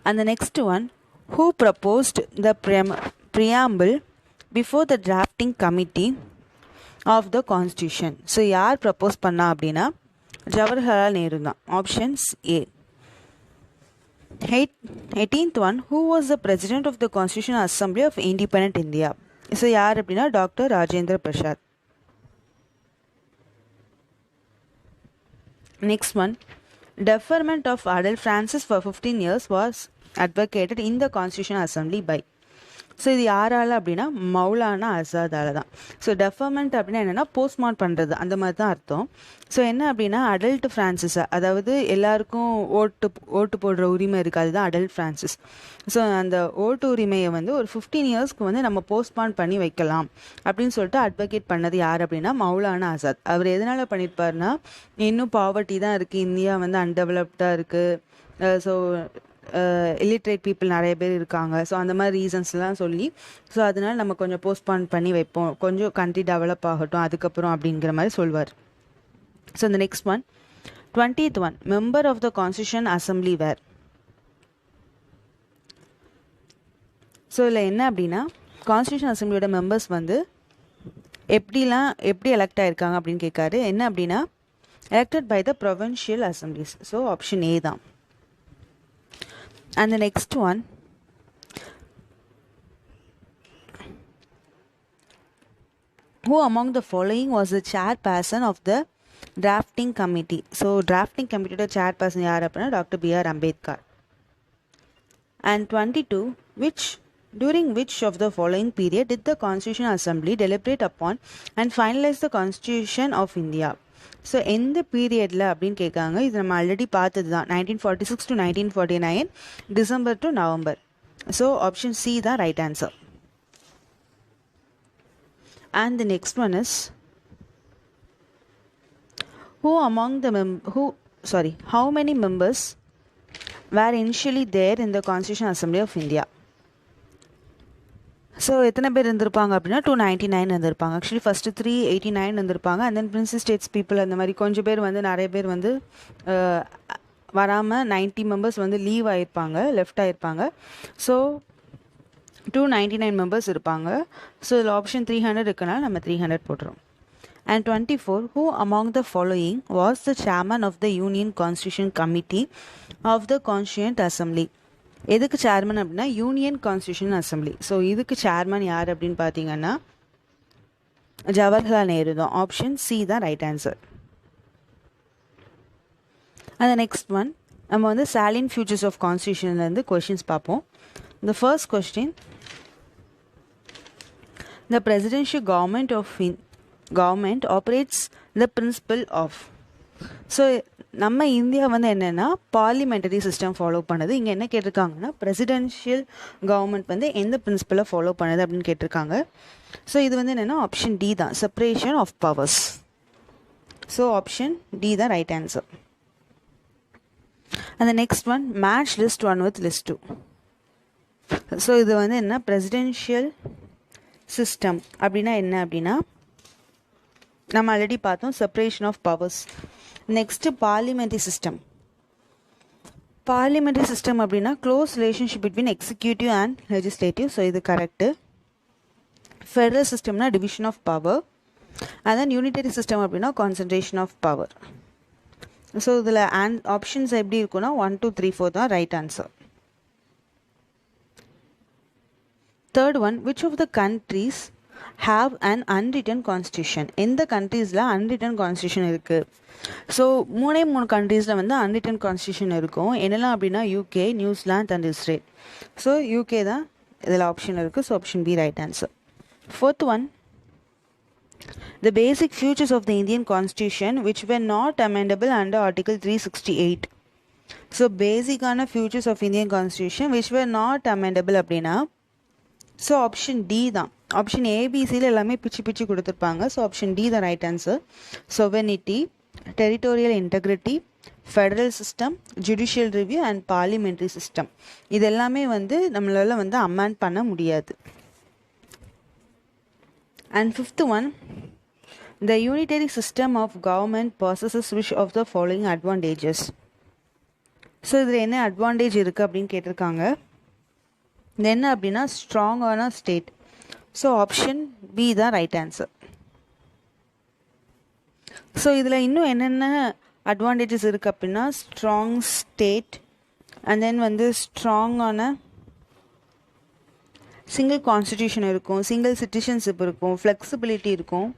And the next one, who proposed the preamble before the drafting committee of the Constitution? So யார் propose பண்ணா அப்படின்னா ஜவஹர்லால் நேரு தான். Options A. 18th one, who was the president of the Constitutional Assembly of Independent India? So யார் அப்படின்னா doctor Rajendra Prasad. Next one, deferment of Adel Francis for 15 years was advocated in the Constitutional Assembly by. So இது யாரால் அப்படின்னா மௌலானா ஆசாதால் தான். So deferment அப்படின்னா என்னென்னா போஸ்ட்மார்ட் பண்ணுறது, அந்த மாதிரி தான் அர்த்தம். ஸோ என்ன அப்படின்னா அடல்ட் ஃப்ரான்சிஸ், அதாவது எல்லாருக்கும் ஓட்டு போடுற உரிமை இருக்குது, அதுதான் அடல்ட் ஃப்ரான்சிஸ். ஸோ அந்த ஓட்டு உரிமையை வந்து ஒரு 15 yearsக்கு வந்து நம்ம போஸ்ட்மார்ட் பண்ணி வைக்கலாம் அப்படின்னு சொல்லிட்டு அட்வொகேட் பண்ணது யார் அப்படின்னா மௌலானா ஆசாத். அவர் எதனால் பண்ணியிருப்பார்னா, இன்னும் பாவர்ட்டி தான் இருக்குது, இந்தியா வந்து அன்டெவலப்டாக இருக்குது, ஸோ இல்லிட்ரேட் பீப்புள் நிறைய பேர் இருக்காங்க, ஸோ அந்த மாதிரி ரீசன்ஸ்லாம் சொல்லி, ஸோ அதனால் நம்ம கொஞ்சம் போஸ்ட்பான் பண்ணி வைப்போம், கொஞ்சம் கண்ட்ரி டெவலப் ஆகட்டும் அதுக்கப்புறம் அப்படிங்கிற மாதிரி சொல்வார். ஸோ இந்த next one, 20th one, member of the constitution assembly where. So இதில் என்ன அப்படின்னா கான்ஸ்டியூஷன் அசம்பிளியோட மெம்பர்ஸ் வந்து எப்படி எலெக்ட் ஆகிருக்காங்க அப்படின்னு கேட்காரு. என்ன அப்படின்னா elected by the provincial assemblies. So option A தான். And the next one, who among the following was the chairperson of the drafting committee? So drafting committee chairperson yaar appadina Dr. B.R. Ambedkar. And 22, during which of the following period did the Constitutional Assembly deliberate upon and finalize the Constitution of India? So எந்த பீரியடில் அப்படின்னு கேட்காங்க. இது நம்ம already பார்த்தது தான், 1946 to 1949, December to November. So option C தான் right answer. And the next one is, how many members were initially there in the Constitutional Assembly of India. So எத்தனை பேர் இருந்திருப்பாங்க அப்படின்னா 299 இருந்திருப்பாங்க. ஆக்சுவலி ஃபஸ்ட்டு 389 இருந்திருப்பாங்க. And then Princy states people அந்த மாதிரி கொஞ்சம் பேர் வந்து நிறைய பேர் வந்து வராமல் 90 மெம்பர்ஸ் வந்து லீவ் ஆகிருப்பாங்க, லெஃப்ட் ஆகிருப்பாங்க. ஸோ 299 மெம்பர்ஸ் இருப்பாங்க. ஸோ இதில் ஆப்ஷன் 300 இருக்குன்னா நம்ம 300 போட்டுரும். And 24, who among the following was the chairman of the Union Constitution Committee of the Constituent Assembly? எதுக்கு சேர்மன் அப்படின்னா யூனியன் கான்ஸ்டியூஷன் அசம்பிளி. ஸோ இதுக்கு சேர்மன் யார் அப்படின்னு பார்த்தீங்கன்னா ஜவஹர்லால் நேரு தான். ஆப்ஷன் சி தான் ரைட் ஆன்சர். அந்த நெக்ஸ்ட் ஒன் நம்ம வந்து சாலியன்ட் ஃபியூச்சர்ஸ் ஆஃப் கான்ஸ்டியூஷன்லேருந்து கொஷின்ஸ் பார்ப்போம். The first question, the presidential government operates the principle of. So நம்ம இந்தியா வந்து என்னென்னா பார்லிமெண்டரி சிஸ்டம் ஃபாலோ பண்ணுது. இங்கே என்ன கேட்டிருக்காங்கன்னா பிரசிடென்ஷியல் கவர்மெண்ட் வந்து எந்த பிரின்சிபலை ஃபாலோ பண்ணுது அப்படின்னு கேட்டிருக்காங்க. ஸோ இது வந்து என்னென்னா ஆப்ஷன் டி தான், separation of powers. So option D தான் ரைட் ஆன்சர். அந்த next one, match list 1 with list 2. So இது வந்து என்ன பிரசிடென்ஷியல் சிஸ்டம் அப்படின்னா என்ன அப்படின்னா நம்ம ஆல்ரெடி பார்த்தோம், separation of powers. Next parliamentary system. Parliamentary system அப்படின்னா close relationship between executive and legislative. So இது கரெக்டு. ஃபெடரல் சிஸ்டம்னா division of power. And then unitary system அப்படின்னா கான்சன்ட்ரேஷன் ஆஃப் பவர். ஸோ இதில் ஆப்ஷன்ஸ் எப்படி இருக்குன்னா 1 2 3 4 தான் right answer. Third one, which of the countries have an unwritten constitution? எந்த கண்ட்ரீஸில் unwritten constitution இருக்குது? ஸோ 3 கண்ட்ரீஸில் வந்து unwritten constitution இருக்கும். என்னெல்லாம் அப்படின்னா UK, New Zealand and Israel. So UK தான் இதில் ஆப்ஷன் இருக்குது. So option B right answer. Fourth one, the basic features of the Indian constitution which were not amendable under article 368. So பேசிக்கான features of Indian constitution which were not amendable அப்படின்னா so option D தான். Option ஏபிசியில் எல்லாமே பிச்சு கொடுத்துருப்பாங்க. So option D தான் right answer. Sovereignty, territorial integrity, federal system, judicial review and parliamentary system. இது எல்லாமே வந்து நம்மளால் வந்து அமெண்ட் பண்ண முடியாது. And fifth one, the unitary system of government possesses which of the following advantages? So இதில் என்ன அட்வான்டேஜ் இருக்குது அப்படின்னு கேட்டிருக்காங்க. இது என்ன அப்படின்னா ஸ்ட்ராங்கான ஸ்டேட். ஸோ ஆப்ஷன் பி தான் ரைட் ஆன்சர். ஸோ இதில் இன்னும் என்னென்ன அட்வான்டேஜஸ் இருக்குது அப்படின்னா ஸ்ட்ராங் ஸ்டேட், அண்ட் தென் வந்து ஸ்ட்ராங்கான சிங்கிள் கான்ஸ்டிடியூஷன் இருக்கும், சிங்கிள் சிட்டிசன்ஷிப் இருக்கும், ஃப்ளெக்சிபிலிட்டி இருக்கும்,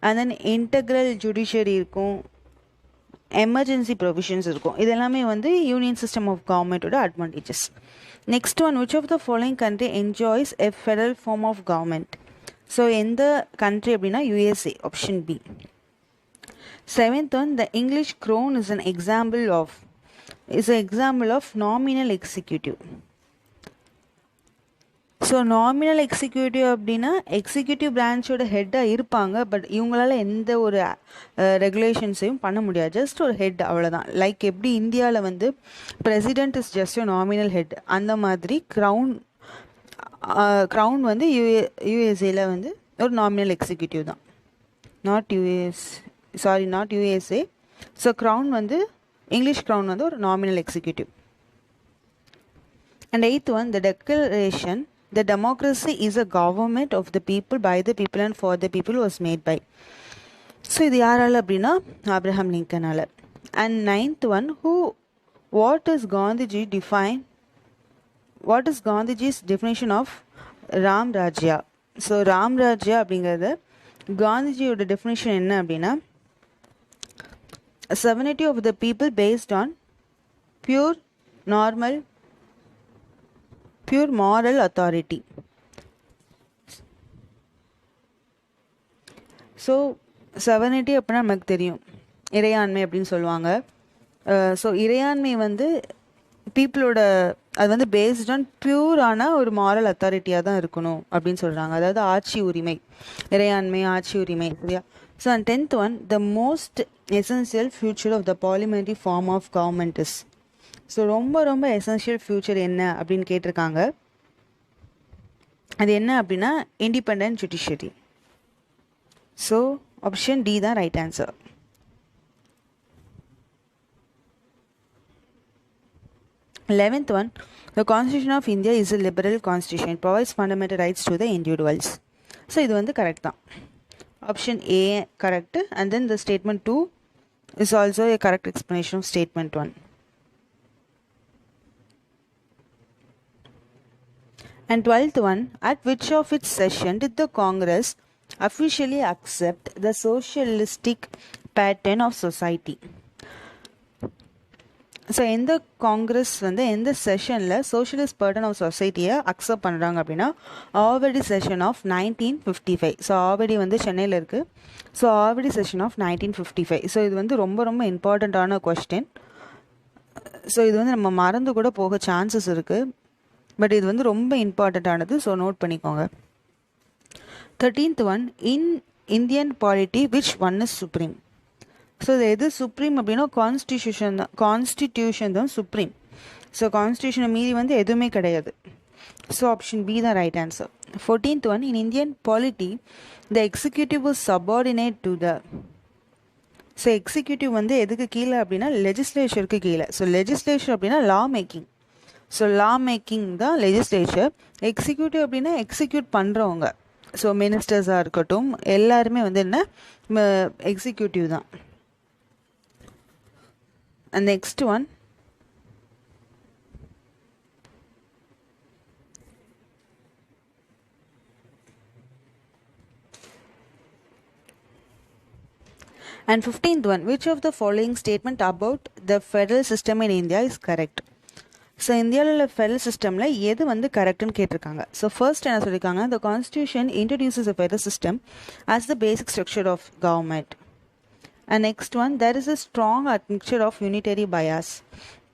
அண்ட் தென் இன்டெக்ரல் ஜுடிஷியரி இருக்கும், எமர்ஜென்சி ப்ரொவிஷன்ஸ் இருக்கும். இதெல்லாமே வந்து யூனியன் சிஸ்டம் ஆஃப் கவர்மெண்ட்டோட advantages. Next one, which of the following country enjoys a federal form of government? So எந்த country அப்படின்னா USA, option B. Seventh one, the English crown is an example of nominal executive. So nominal executive அப்படின்னா executive பிரான்ச்சோட ஹெட்டாக இருப்பாங்க. But இவங்களால எந்த ஒரு ரெகுலேஷன்ஸையும் பண்ண முடியாது. Just ஒரு ஹெட், அவ்வளோதான். லைக் எப்படி இந்தியாவில் வந்து பிரசிடென்ட் இஸ் ஜஸ்ட் ஒரு நாமினல் ஹெட், அந்த மாதிரி க்ரௌன் வந்து யூஎஸ்ஏல வந்து ஒரு நாமினல் எக்ஸிக்யூட்டிவ் தான். Not USA. ஸோ க்ரௌன் வந்து இங்கிலீஷ் க்ரௌன் வந்து ஒரு nominal executive. And eighth one, the declaration the democracy is a government of the people, by the people and for the people was made by. So இது யாரால் அப்படின்னா Abraham லிங்கனால். And ninth one, what is Gandhiji's definition of Ram Rajya? So Ram Rajya அப்படிங்கிறது காந்திஜியோட definition என்ன அப்படின்னா sovereignty of the people based on pure moral authority. So sovereignty அப்படின்னா நமக்கு தெரியும், இறையாண்மை அப்படின்னு சொல்லுவாங்க. ஸோ இறையாண்மை வந்து பீப்புளோட அது வந்து பேஸ்ட் ஆன் பியூரான ஒரு மாரல் அத்தாரிட்டியாக தான் இருக்கணும் அப்படின்னு சொல்கிறாங்க. அதாவது ஆட்சி உரிமை, இறையாண்மை, ஆட்சி உரிமை, சரியா? So and 10th one, the most essential feature of the parliamentary form of government is. So ரொம்ப ரொம்ப எசென்ஷியல் ஃபியூச்சர் என்ன அப்படின்னு கேட்டிருக்காங்க. அது என்ன அப்படின்னா independent judiciary. So option D தான் right answer. 11th one, the Constitution of India is a liberal constitution. It provides fundamental rights to the individuals. So இது வந்து கரெக்ட் தான். Option A correct. And then the statement 2 is also a correct explanation of statement 1. And 12th one, at which of its session did the Congress officially accept the socialistic pattern of society? So எந்த Congress வந்து எந்த செஷனில் socialist pattern of சொசைட்டியை accept பண்ணுறாங்க அப்படின்னா Avadi session of 1955. So Avadi வந்து சென்னையில் இருக்குது. So Avadi session of 1955. So இது வந்து ரொம்ப ரொம்ப இம்பார்ட்டண்ட்டான கொஸ்டின். ஸோ இது வந்து நம்ம மறந்து கூட போக சான்சஸ் இருக்குது. பட் இது வந்து ரொம்ப இம்பார்ட்டண்ட்டானது. ஸோ நோட் பண்ணிக்கோங்க. 13th one, in Indian polity which one is supreme? So இது எது சுப்ரீம் அப்படின்னா கான்ஸ்டிடியூஷன் தான் சுப்ரீம். ஸோ கான்ஸ்டியூஷனை மீறி வந்து எதுவுமே கிடையாது. ஸோ ஆப்ஷன் பி தான் right answer. 14th one, in Indian polity the executive was subordinate to the. So executive வந்து எதுக்கு கீழே அப்படின்னா லெஜிஸ்லேச்சருக்கு கீழே. ஸோ லெஜிஸ்லேச்சர் அப்படின்னா லா மேக்கிங். ஸோ லா மேக்கிங் தான் லெஜிஸ்லேச்சர். எக்ஸிக்யூட்டிவ் அப்படின்னா எக்ஸிக்யூட் பண்ணுறவங்க. ஸோ மினிஸ்டர்ஸாக இருக்கட்டும் எல்லாருமே வந்து என்ன எக்ஸிக்யூட்டிவ் தான். And next one, and 15th one, which of the following statement about the federal system in India is correct? So இந்தியாவில் ஃபெடரல் சிஸ்டமில் எது வந்து கரெக்டுன்னு கேட்டிருக்காங்க. ஸோ ஃபர்ஸ்ட் என்ன சொல்லியிருக்காங்க, the constitution introduces a federal system as the basic structure of government. And next one, there is a strong admixture of unitary bias.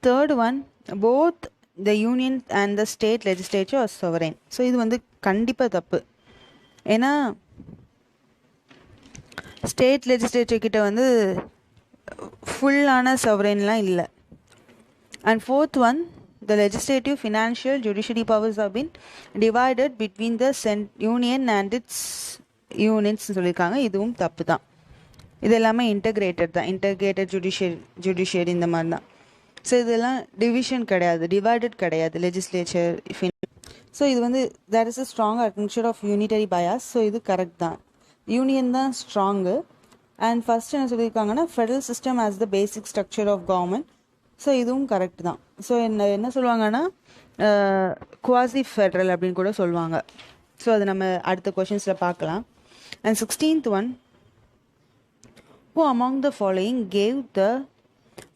Third one, both the union and the state legislature are sovereign. So இது வந்து கண்டிப்பாக தப்பு. ஏன்னா state legislature கிட்ட வந்து ஃபுல்லான sovereignலாம் இல்லை. And fourth one, the legislative, financial, judiciary powers have been divided between the union and its units சொல்லியிருக்காங்க. இதுவும் தப்பு தான். இது எல்லாமே இன்டகிரேட்டட் தான். இன்டகிரேட்டட் ஜுடிஷியரி இந்த மாதிரி தான். ஸோ இதெல்லாம் டிவிஷன் கிடையாது, டிவைடட் கிடையாது லெஜிஸ்லேச்சர். ஸோ இது வந்து there is a strong admixture of unitary bias. So இது கரெக்ட் தான். யூனியன் தான் ஸ்ட்ராங்கு. அண்ட் ஃபர்ஸ்ட் என்ன சொல்லியிருக்காங்கன்னா federal system as the basic structure of government. So இதுவும் கரெக்ட் தான். ஸோ என்ன சொல்லுவாங்கன்னா குவாசி ஃபெடரல் அப்படின்னு கூட சொல்லுவாங்க. ஸோ அது நம்ம அடுத்த கொஷின்ஸில் பார்க்கலாம். And 16th one, who among the following gave the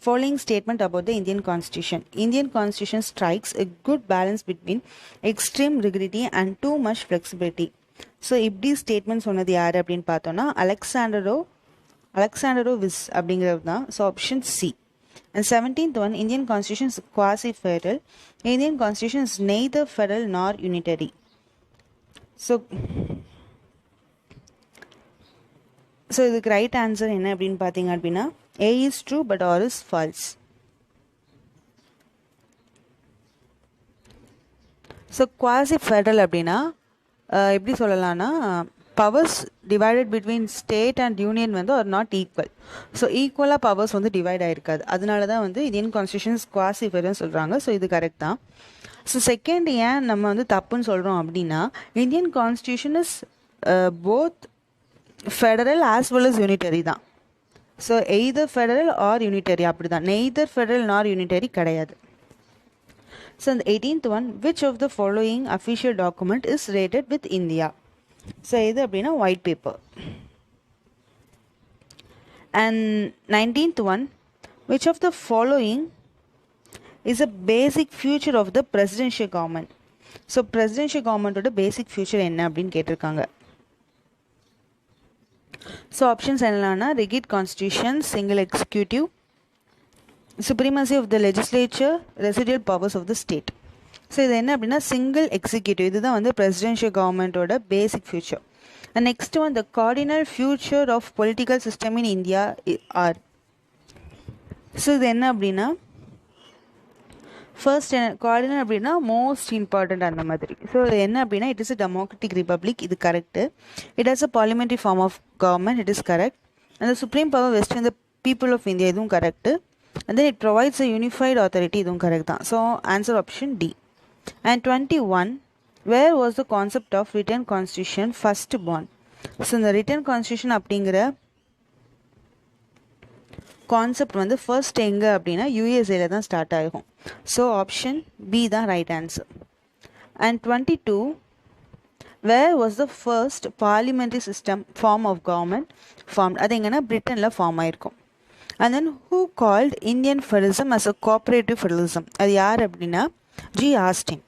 following statement about the Indian Constitution? Indian Constitution strikes a good balance between extreme rigidity and too much flexibility. So இப்படி statement சொன்னது யார் அப்படின்னு பார்த்தோன்னா அலெக்சாண்டரோ விஸ் அப்படிங்கிறது தான். So option C. And 17th one, Indian Constitution is quasi-federal. Indian Constitution is neither federal nor unitary. So இதுக்கு right answer என்ன அப்படின்னு பார்த்தீங்க அப்படின்னா A is true but R is false. So quasi-federal அப்படின்னா எப்படி சொல்லலாம்னா powers divided between state and union வந்து R not equal. So ஈக்குவலாக பவர்ஸ் வந்து டிவைட் ஆகிருக்காது. அதனால தான் வந்து இந்தியன் கான்ஸ்டியூஷன் குவாசி ஃபெடரல்னு சொல்கிறாங்க. ஸோ இது கரெக்ட் தான். ஸோ செகண்ட் ஏன் நம்ம வந்து தப்புன்னு சொல்கிறோம் அப்படின்னா Indian constitution is both federal as well as unitary தான். So either federal or unitary அப்படி தான். நெய்தர் ஃபெடரல் நார் யூனிட்டரி கிடையாது. ஸோ அந்த 18th one, which of the following official document is rated with India? So இது அப்படின்னா white paper. And 19th one, which of the following is a basic feature of the presidential government? So presidential government-ஓட basic feature என்ன அப்படின்னு கேட்டிருக்காங்க. So options என்னன்னா rigid constitution, single executive, supremacy of the legislature, residual powers of the state. So இது என்ன அப்படின்னா single executive. இதுதான் வந்து பிரசிடென்ஷியல் கவர்மெண்ட்டோட basic feature. And next one, the cardinal feature of political system in India are. So இது என்ன அப்படின்னா first cardinal அப்படின்னா மோஸ்ட் இம்பார்ட்டண்ட் அந்த மாதிரி. ஸோ இது என்ன அப்படின்னா it is a democratic republic, இது correct. It has a parliamentary form of government, it is correct. அந்த supreme power vest in the people of India, இதுவும் correct. And then it provides a unified authority, இதுவும் correct தான். So answer option D. And 21, where was the concept of written constitution first born? So இந்த written constitution அப்படிங்கிற concept வந்து first எங்கே அப்படின்னா யூஎஸ்ஏல தான் ஸ்டார்ட் ஆகும். ஸோ ஆப்ஷன் பி தான் right answer. And 22, where was the first parliamentary system form of government form? அது எங்கன்னா பிரிட்டனில் ஃபார்ம் ஆயிருக்கும். And then who called Indian federalism as a cooperative federalism? அது யார் அப்படின்னா ஜி ஆஸ்டின்.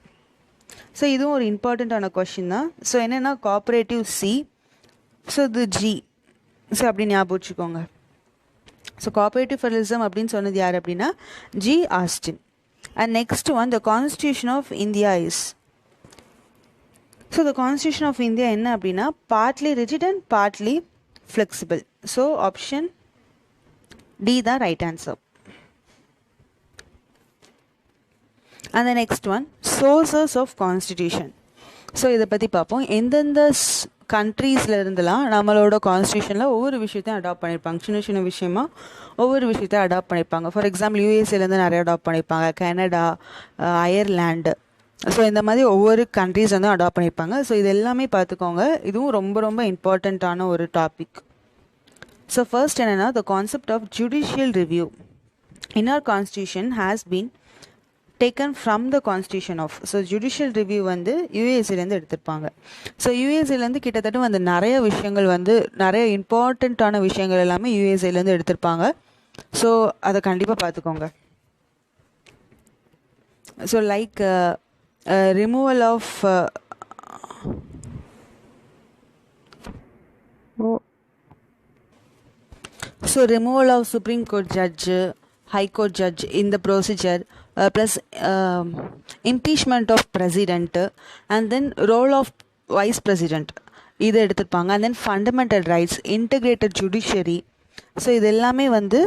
ஸோ இதுவும் ஒரு இம்பார்ட்டண்ட்டான கொஷின் தான். ஸோ என்னென்னா கோஆப்ரேட்டிவ் சி, ஸோ இது ஜி, ஸோ அப்படி ஞாபகம் வச்சுக்கோங்க. ஸோ கோஆப்ரேட்டிவ் ஃபெடரலிசம் அப்படின்னு சொன்னது யார் அப்படின்னா G Austin. And next one, the constitution of India is? So the constitution of India என்ன அப்படின்னா partly rigid and partly flexible. So option D தான் right answer. And the next one, sources of constitution. So இதை பற்றி பார்ப்போம். எந்தெந்த கண்ட்ரீஸில் இருந்தெல்லாம் நம்மளோட கான்ஸ்டியூஷனில் ஒவ்வொரு விஷயத்தையும் அடாப்ட் பண்ணியிருப்பாங்க. சின்ன சின்ன விஷயமா ஒவ்வொரு விஷயத்தையும் அடாப்ட் பண்ணியிருப்பாங்க. ஃபார் எக்ஸாம்பிள் யூஎஸ்ஏலேருந்து நிறைய அடாப்ட் பண்ணியிருப்பாங்க, கனடா, அயர்லாண்டு. ஸோ இந்த மாதிரி ஒவ்வொரு கண்ட்ரீஸ் வந்து அடாப்ட் பண்ணியிருப்பாங்க. ஸோ இது எல்லாமே பார்த்துக்கோங்க. இதுவும் ரொம்ப ரொம்ப இம்பார்ட்டண்ட்டான ஒரு டாபிக். ஸோ ஃபர்ஸ்ட் என்னென்னா the concept of judicial review in our constitution has been taken from the constitution of. So judicial review வந்து யூஎஸ்ஏலேருந்து எடுத்திருப்பாங்க. ஸோ யூஎஸ்ஏலேருந்து கிட்டத்தட்ட வந்து நிறைய விஷயங்கள் வந்து நிறைய இம்பார்ட்டண்ட்டான விஷயங்கள் எல்லாமே யூஎஸ்ஏலேருந்து எடுத்திருப்பாங்க. ஸோ அதை கண்டிப்பாக பார்த்துக்கோங்க. So like removal of removal of supreme court judge, high court judge, இந்த procedure plus impeachment of president and then role of vice president, இது எடுத்துருப்பாங்க. And then fundamental rights, integrated judiciary. So இது எல்லாமே வந்து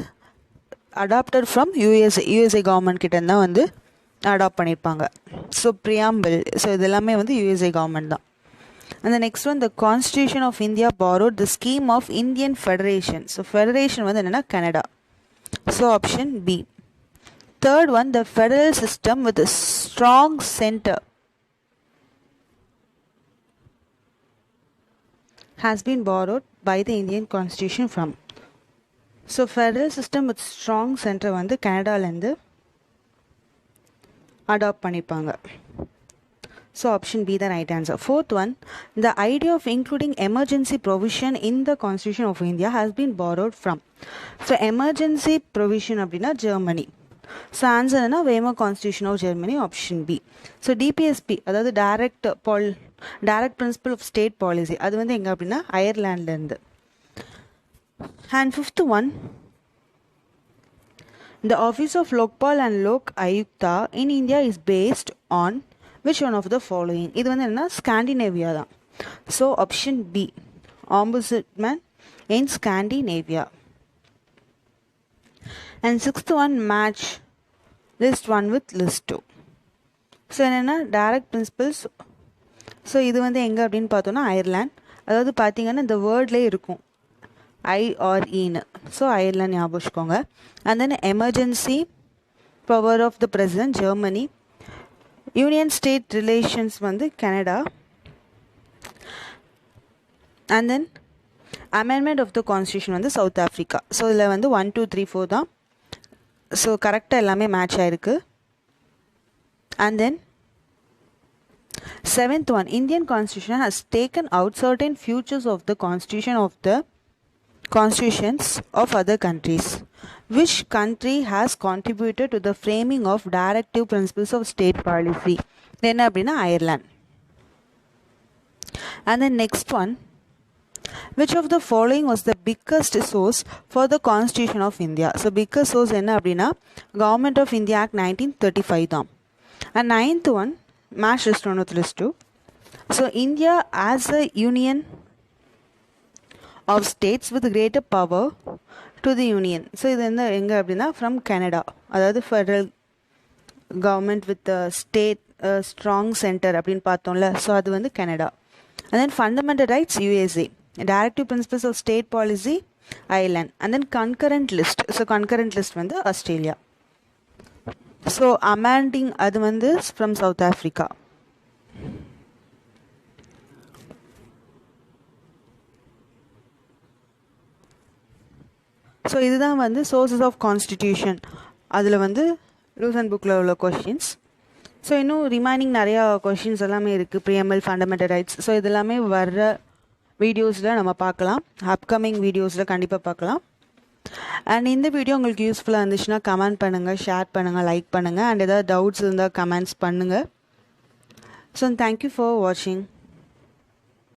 adapted from USA government கிட்டேருந்து தான் வந்து adapt பண்ணியிருப்பாங்க. ஸோ ப்ரியாம்பிள், ஸோ இது எல்லாமே வந்து யூஎஸ்ஏ கவர்மெண்ட் தான். And the next one, the Constitution of India borrowed the scheme of Indian Federation. So Federation வந்து என்னன்னா Canada. So option B. Third one, the federal system with a strong center has been borrowed by the Indian Constitution from. So federal system with strong center வந்து கனடாலேருந்து adapt பண்ணிப்பாங்க. So option B the right answer. Fourth one, the idea of including emergency provision in the Constitution of India has been borrowed from. So emergency provision அப்படின்னா Germany. So answer என்ன Weimar Constitution of Germany, option B. So DPSP அதாவது direct principle of state policy, அது வந்து எங்க அப்படின்னா அயர்லாண்ட்ல இருந்து. And fifth one, the office of Lokpal and Lok Ayukta in India is based on which one of the following? இது வந்து என்ன Scandinavia தான். So option B, ombudsman in Scandinavia. And sixth one, match list 1 with list 2. So என்னென்னா direct principles. ஸோ இது வந்து எங்கே அப்படின்னு பார்த்தோன்னா அயர்லாண்ட். அதாவது பார்த்தீங்கன்னா இந்த வேர்ட்லேயே இருக்கும் IREன்னு. ஸோ அயர்லாண்ட் ஞாபகம் வச்சுக்கோங்க. And then emergency power of the president Germany. Union state relations வந்து Canada. And then amendment of the constitution வந்து சவுத் ஆஃப்ரிக்கா. ஸோ இதில் வந்து 1 2 3 4 தான். ஸோ கரெக்டாக எல்லாமே மேட்ச் ஆகிருக்கு. And then seventh one, Indian Constitution has taken out certain features of the constitutions of other countries. Which country has contributed to the framing of directive principles of state policy? Then அப்படின்னா Ireland. And the next one, which of the following was the biggest source for the Constitution of India? So biggest source என்ன அப்படின்னா Government of India Act 1935 தான். And ninth one, match list 1 with list 2. So India as a union of states with greater power to the union. So இது வந்து எங்கே அப்படின்னா from Canada, அதாவது federal government with a state strong center அப்படின்னு பார்த்தோம்ல, so அது வந்து Canada. And then fundamental rights USA, directive principles of state policy Ireland, and then concurrent list, so concurrent list வந்து ஆஸ்திரேலியா. ஸோ amending அது வந்து from South Africa. So இதுதான் வந்து sources of constitution, அதில் வந்து லூசன்ட் புக்கில் உள்ள கொஷின்ஸ். ஸோ இன்னும் ரிமைனிங் நிறையா கொஷின்ஸ் எல்லாமே இருக்குது, ப்ரீஎம்எல், ஃபண்டமெண்டல் ரைட்ஸ். ஸோ இதெல்லாமே வர்ற வீடியோஸில் நம்ம பார்க்கலாம், அப்கமிங் வீடியோஸில் கண்டிப்பாக பார்க்கலாம். அண்ட் இந்த வீடியோ உங்களுக்கு யூஸ்ஃபுல்லாக இருந்துச்சுன்னா கமெண்ட் பண்ணுங்கள், ஷேர் பண்ணுங்கள், லைக் பண்ணுங்கள். அண்ட் ஏதாவது டவுட்ஸ் இருந்தால் கமெண்ட்ஸ் பண்ணுங்கள். ஸோ தேங்க்யூ ஃபார் வாட்சிங்.